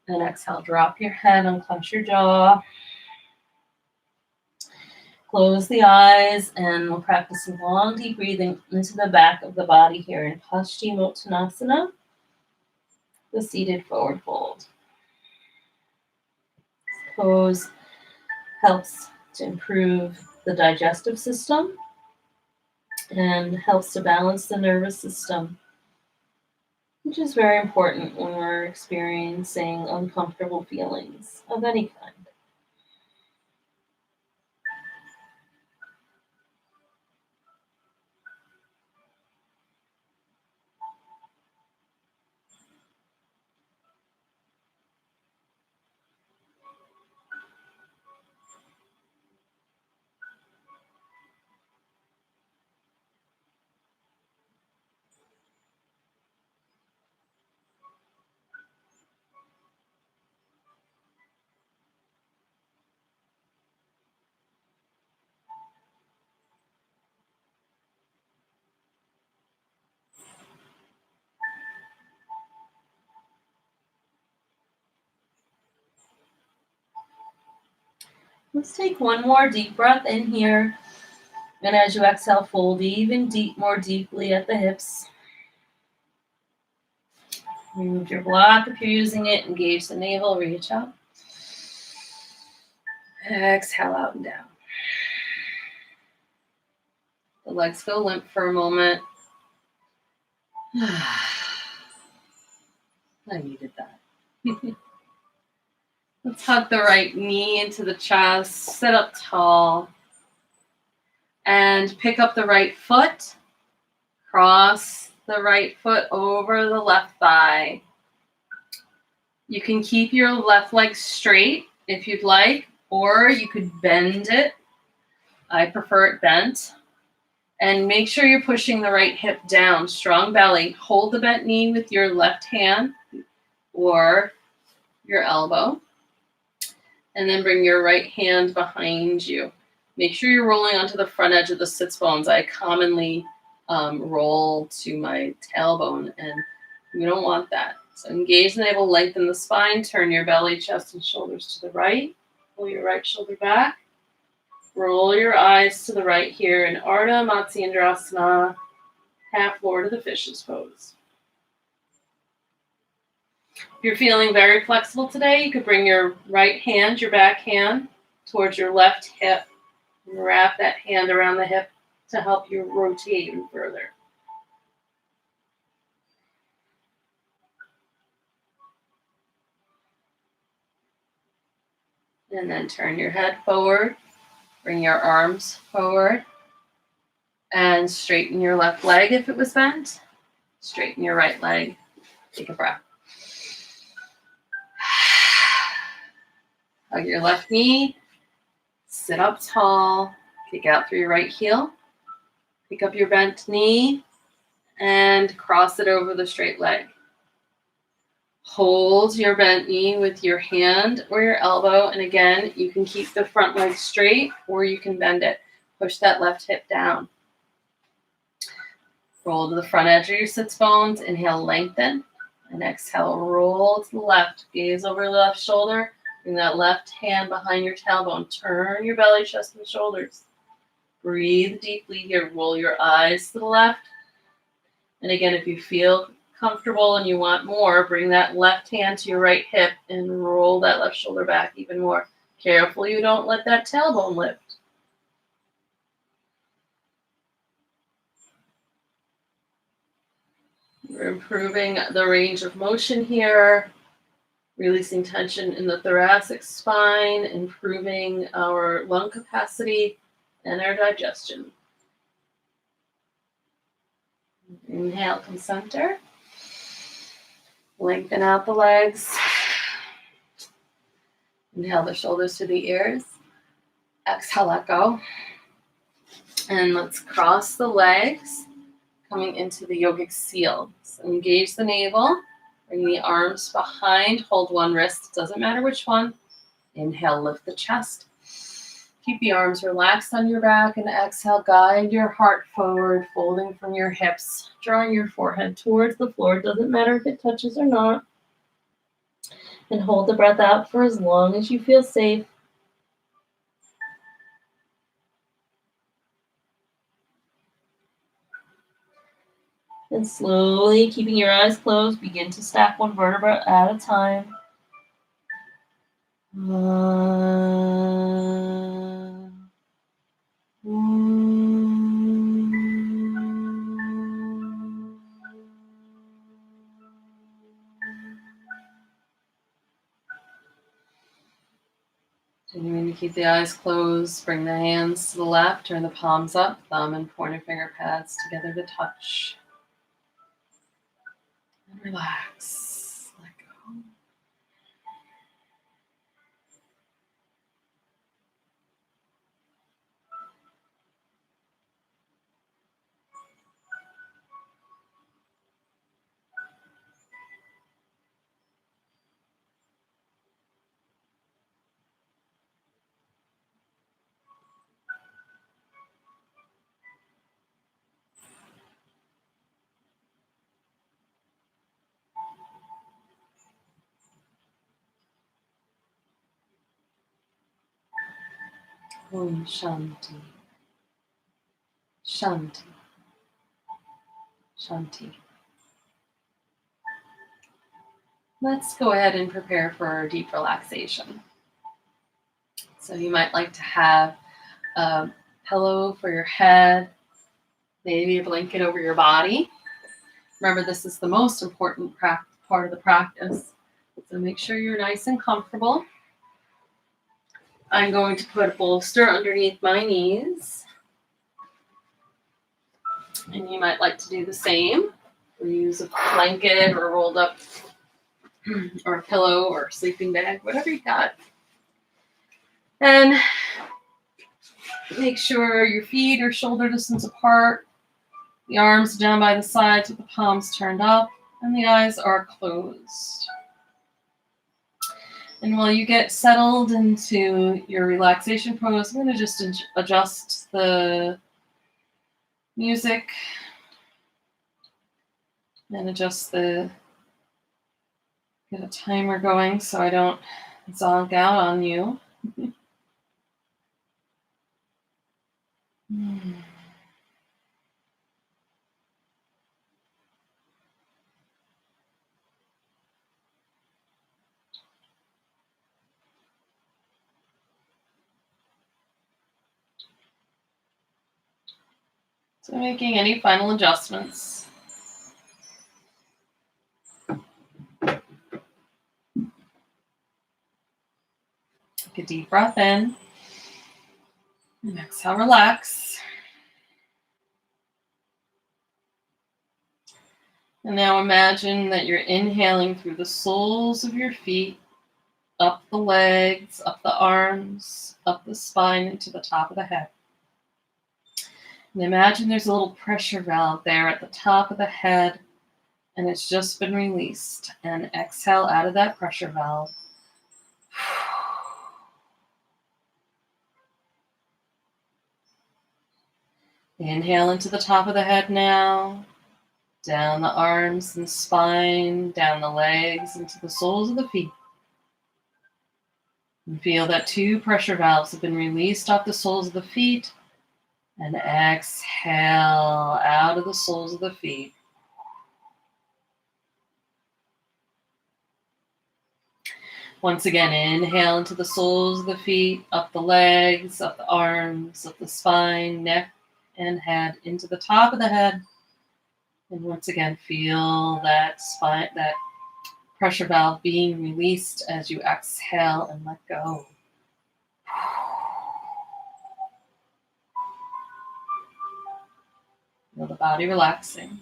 And exhale, drop your head, unclench your jaw. Close the eyes, and we'll practice some long, deep breathing into the back of the body here in Paschimottanasana, the seated forward fold. This pose helps to improve the digestive system and helps to balance the nervous system, which is very important when we're experiencing uncomfortable feelings of any kind. Let's take one more deep breath in here. And as you exhale, fold even more deeply at the hips. Remove your block if you're using it. Engage the navel, reach up. Exhale out and down. The legs go limp for a moment. I needed that. Let's hug the right knee into the chest. Sit up tall. And pick up the right foot. Cross the right foot over the left thigh. You can keep your left leg straight if you'd like, or you could bend it. I prefer it bent. And make sure you're pushing the right hip down, strong belly. Hold the bent knee with your left hand or your elbow. And then bring your right hand behind you. Make sure you're rolling onto the front edge of the sits bones. I commonly roll to my tailbone, and you don't want that. So engage the navel, lengthen the spine, turn your belly, chest, and shoulders to the right. Pull your right shoulder back. Roll your eyes to the right here in Ardha Matsyendrasana, half Lord of the Fishes pose. If you're feeling very flexible today, you could bring your right hand, your back hand, towards your left hip. And wrap that hand around the hip to help you rotate even further. And then turn your head forward. Bring your arms forward. And straighten your left leg if it was bent. Straighten your right leg. Take a breath. Hug your left knee. Sit up tall. Kick out through your right heel. Pick up your bent knee and cross it over the straight leg. Hold your bent knee with your hand or your elbow, and again, you can keep the front leg straight or you can bend it. Push that left hip down. Roll to the front edge of your sits bones. Inhale, lengthen, and exhale, roll to the left. Gaze over the left shoulder. Bring that left hand behind your tailbone. Turn your belly, chest, and shoulders. Breathe deeply here. Roll your eyes to the left. And again, if you feel comfortable and you want more, bring that left hand to your right hip and roll that left shoulder back even more. Careful you don't let that tailbone lift. We're improving the range of motion here, releasing tension in the thoracic spine, improving our lung capacity and our digestion. Inhale, come center. Lengthen out the legs. Inhale the shoulders to the ears. Exhale, let go. And let's cross the legs, coming into the yogic seal. So engage the navel. Bring the arms behind. Hold one wrist. Doesn't matter which one. Inhale, lift the chest. Keep the arms relaxed on your back, and exhale, guide your heart forward, folding from your hips, drawing your forehead towards the floor. Doesn't matter if it touches or not. And hold the breath out for as long as you feel safe. And slowly, keeping your eyes closed, begin to stack one vertebra at a time. Continuing to keep the eyes closed, bring the hands to the left, turn the palms up, thumb and pointer finger pads together to touch. And relax, let go. Om Shanti. Shanti. Shanti. Let's go ahead and prepare for a deep relaxation. So you might like to have a pillow for your head, maybe a blanket over your body. Remember, this is the most important part of the practice. So make sure you're nice and comfortable. I'm going to put a bolster underneath my knees. And you might like to do the same. Or use a blanket or rolled up or a pillow or a sleeping bag, whatever you got. And make sure your feet are shoulder distance apart. The arms down by the sides with the palms turned up. And the eyes are closed. And while you get settled into your relaxation pose, I'm going to just adjust the music and get a timer going so I don't zonk out on you. So making any final adjustments. Take a deep breath in. And exhale, relax. And now imagine that you're inhaling through the soles of your feet, up the legs, up the arms, up the spine, into the top of the head. And imagine there's a little pressure valve there at the top of the head, and it's just been released. And exhale out of that pressure valve. Inhale into the top of the head now, down the arms and spine, down the legs, into the soles of the feet. And feel that 2 pressure valves have been released off the soles of the feet. And exhale out of the soles of the feet. Once again, inhale into the soles of the feet, up the legs, up the arms, up the spine, neck, and head, into the top of the head. And once again, feel that spine, that pressure valve being released as you exhale and let go. Feel the body relaxing.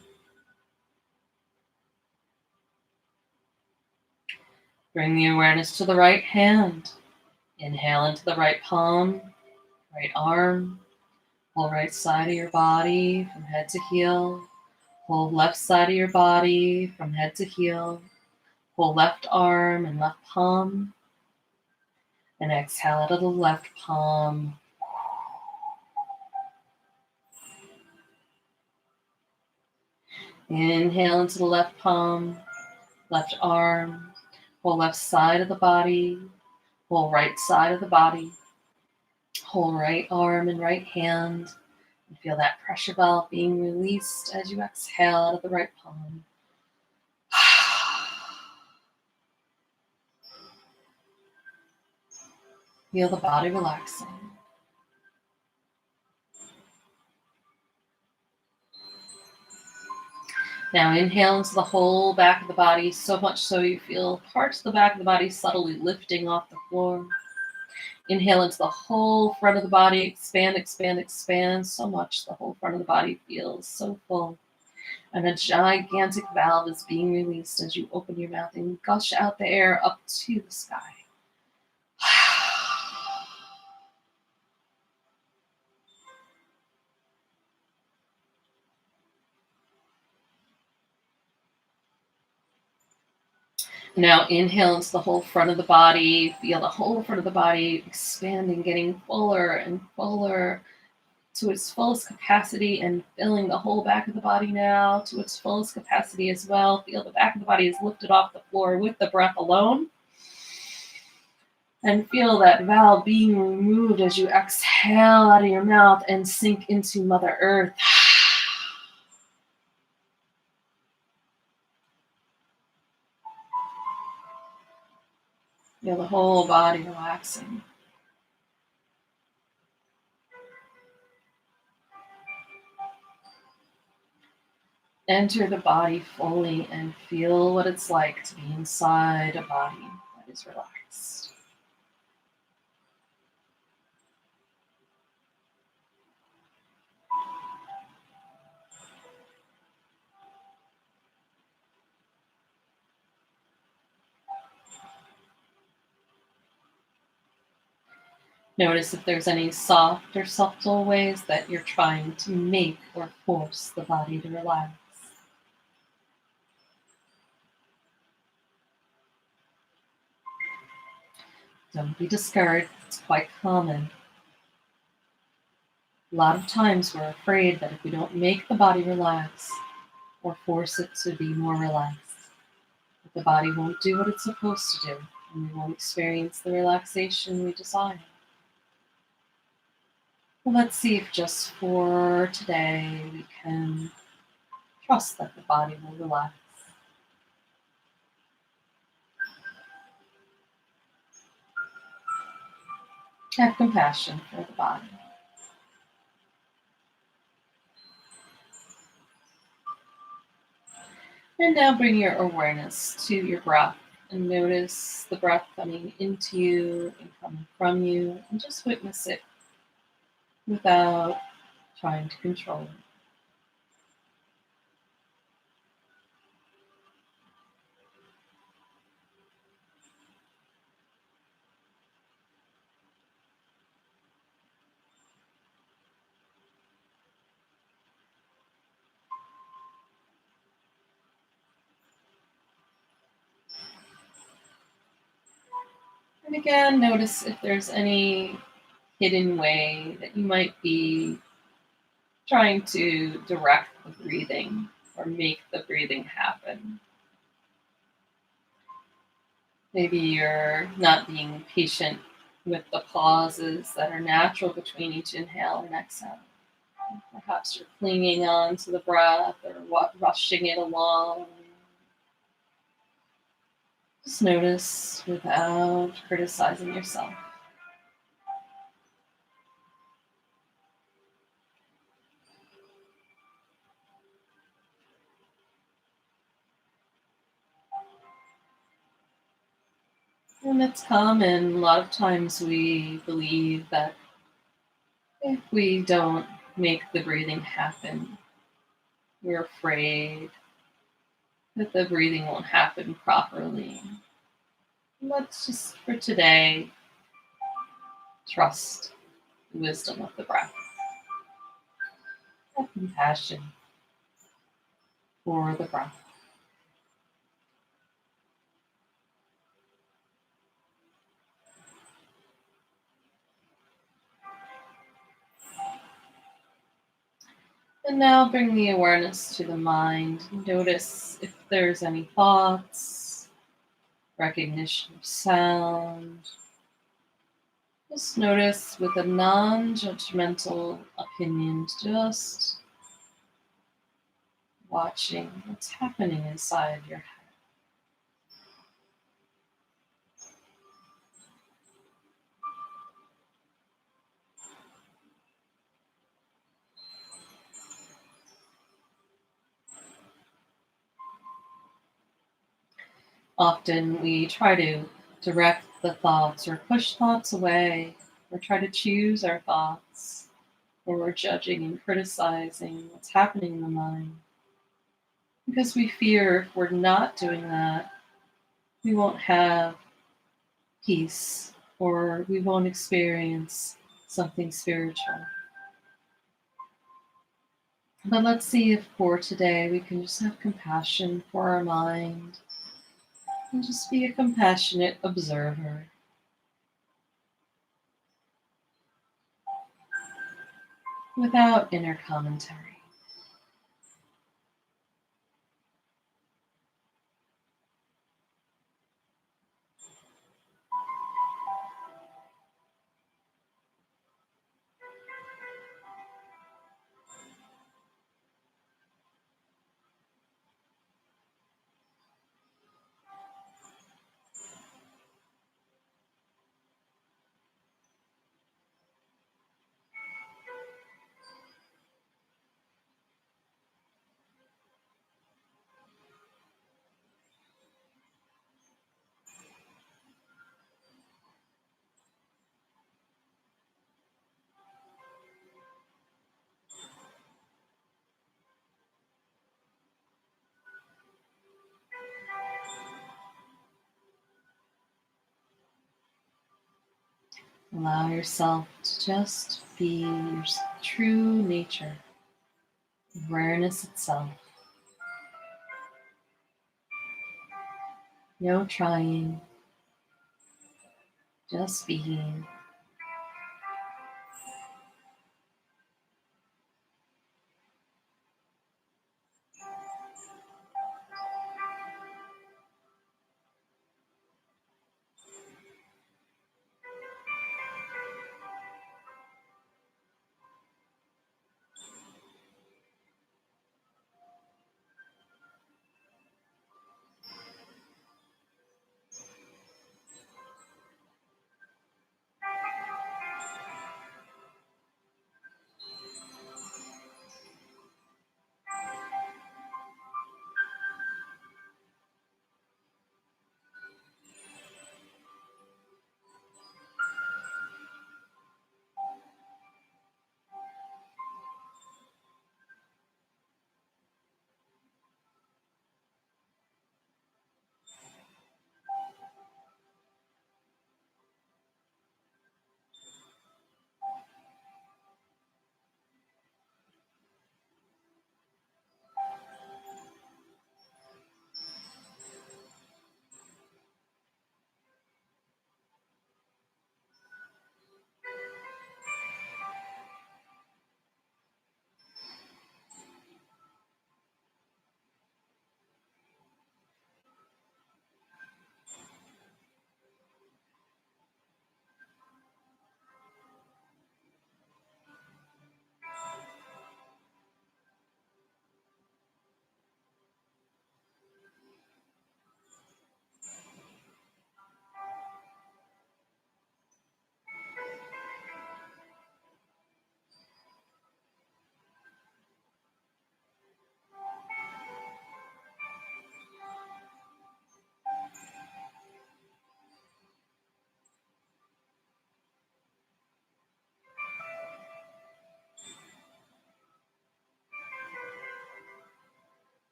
Bring the awareness to the right hand. Inhale into the right palm, right arm, whole right side of your body from head to heel. Whole left side of your body from head to heel. Whole left arm and left palm. And exhale out of the left palm. Inhale into the left palm, left arm, whole left side of the body, whole right side of the body, whole right arm and right hand. And feel that pressure valve being released as you exhale out of the right palm. Feel the body relaxing. Now inhale into the whole back of the body, so much so you feel parts of the back of the body subtly lifting off the floor. Inhale into the whole front of the body, expand, expand, expand, so much the whole front of the body feels so full. And a gigantic valve is being released as you open your mouth and gush out the air up to the sky. Now inhale into the whole front of the body. Feel the whole front of the body expanding, getting fuller and fuller to its fullest capacity, and filling the whole back of the body now to its fullest capacity as well. Feel the back of the body is lifted off the floor with the breath alone. And feel that valve being removed as you exhale out of your mouth and sink into Mother Earth. Feel the whole body relaxing. Enter the body fully and feel what it's like to be inside a body that is relaxed. Notice if there's any soft or subtle ways that you're trying to make or force the body to relax. Don't be discouraged, it's quite common. A lot of times we're afraid that if we don't make the body relax or force it to be more relaxed, that the body won't do what it's supposed to do and we won't experience the relaxation we desire. Well, let's see if just for today we can trust that the body will relax. Have compassion for the body. And now bring your awareness to your breath and notice the breath coming into you and coming from you, and just witness it without trying to control it. again, notice if there's any hidden way that you might be trying to direct the breathing or make the breathing happen. Maybe you're not being patient with the pauses that are natural between each inhale and exhale. Perhaps you're clinging on to the breath or rushing it along. Just notice without criticizing yourself. And it's common. A lot of times we believe that if we don't make the breathing happen, we're afraid that the breathing won't happen properly. Let's just, for today, trust the wisdom of the breath. Have compassion for the breath. And now bring the awareness to the mind. Notice if there's any thoughts, recognition of sound. Just notice with a non-judgmental opinion, just watching what's happening inside your head. Often we try to direct the thoughts or push thoughts away or try to choose our thoughts, or we're judging and criticizing what's happening in the mind. Because we fear if we're not doing that, we won't have peace or we won't experience something spiritual. But let's see if for today we can just have compassion for our mind and just be a compassionate observer without inner commentary. Allow yourself to just be your true nature, awareness itself. No trying, just being.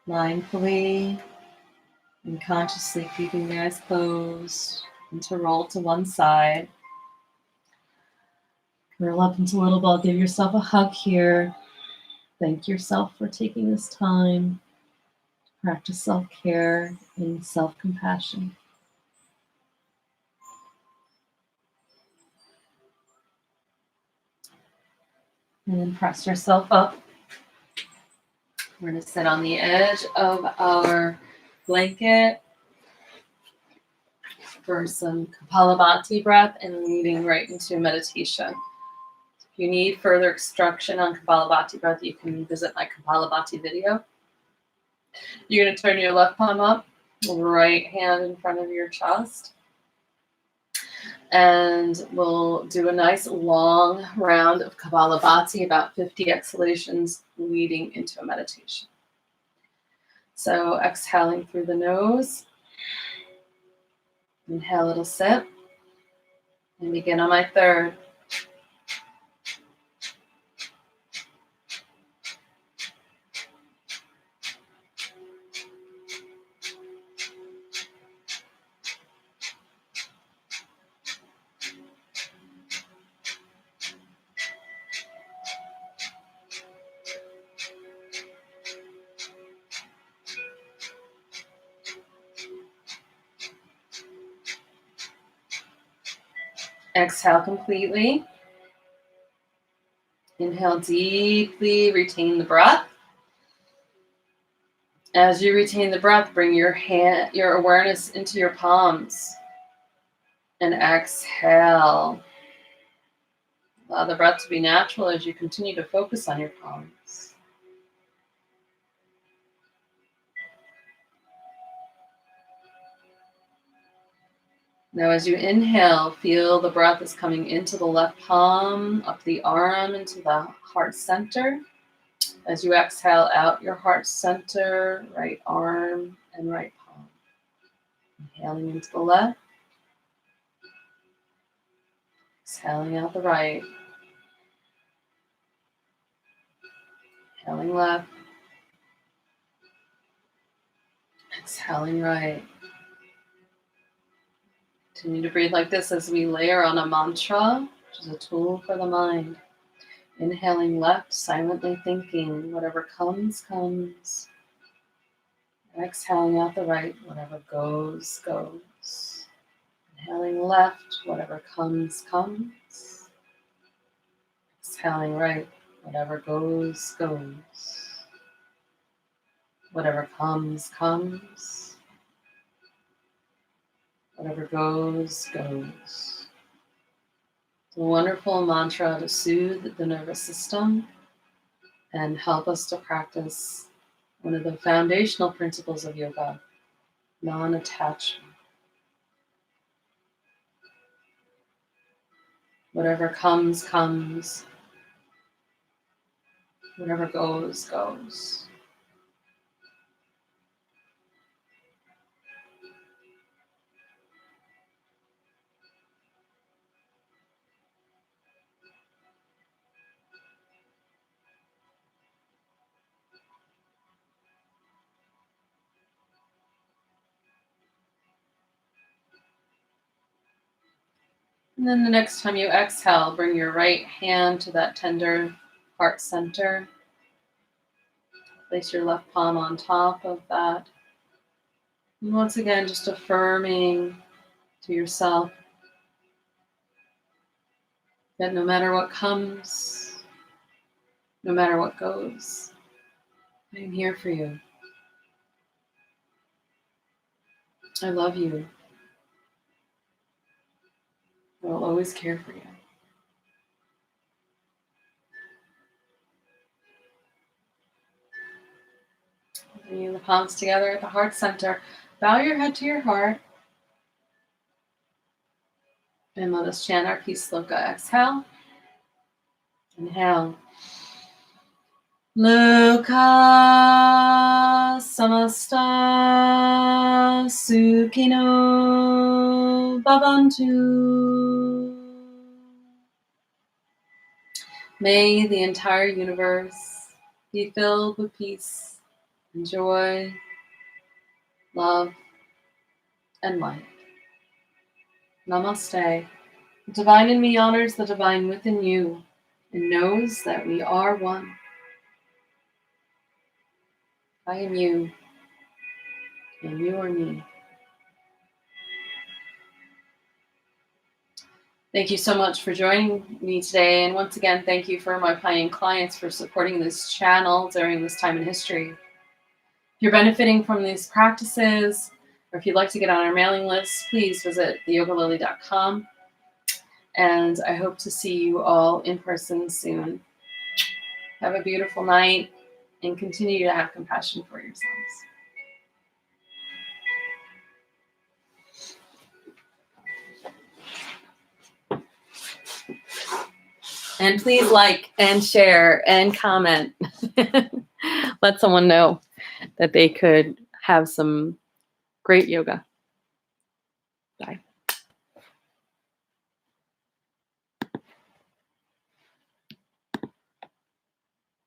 Mindfully and consciously keeping the eyes closed and to roll to one side. Curl up into a little ball. Give yourself a hug here. Thank yourself for taking this time to practice self-care and self-compassion. And then press yourself up. We're going to sit on the edge of our blanket for some Kapalabhati breath and leading right into meditation. If you need further instruction on Kapalabhati breath, you can visit my Kapalabhati video. You're going to turn your left palm up, right hand in front of your chest. And we'll do a nice long round of Kapalabhati, about 50 exhalations leading into a meditation. So exhaling through the nose. Inhale a little sip. And begin on my third. Exhale completely. Inhale deeply, retain the breath. As you retain the breath, bring your awareness into your palms. And exhale. Allow the breath to be natural as you continue to focus on your palms. Now as you inhale, feel the breath is coming into the left palm, up the arm, into the heart center. As you exhale out your heart center, right arm and right palm. Inhaling into the left. Exhaling out the right. Inhaling left. Exhaling right. Continue to breathe like this as we layer on a mantra, which is a tool for the mind. Inhaling left, silently thinking, whatever comes, comes. Exhaling out the right, whatever goes, goes. Inhaling left, whatever comes, comes. Exhaling right, whatever goes, goes. Whatever comes, comes. Whatever goes, goes. It's a wonderful mantra to soothe the nervous system and help us to practice one of the foundational principles of yoga, non-attachment. Whatever comes, comes. Whatever goes, goes. And then the next time you exhale, bring your right hand to that tender heart center. Place your left palm on top of that. And once again, just affirming to yourself that no matter what comes, no matter what goes, I'm here for you. I love you. I will always care for you. Bringing the palms together at the heart center. Bow your head to your heart. And let us chant our peace sloka. Exhale. Inhale. Loka samasta sukhino bhavantu. May the entire universe be filled with peace and joy, love, and light. Namaste. The divine in me honors the divine within you and knows that we are one. I am you, and you are me. Thank you so much for joining me today. And once again, thank you for my paying clients for supporting this channel during this time in history. If you're benefiting from these practices, or if you'd like to get on our mailing list, please visit theyogalily.com. And I hope to see you all in person soon. Have a beautiful night and continue to have compassion for yourselves. And please like and share and comment. Let someone know that they could have some great yoga. Bye.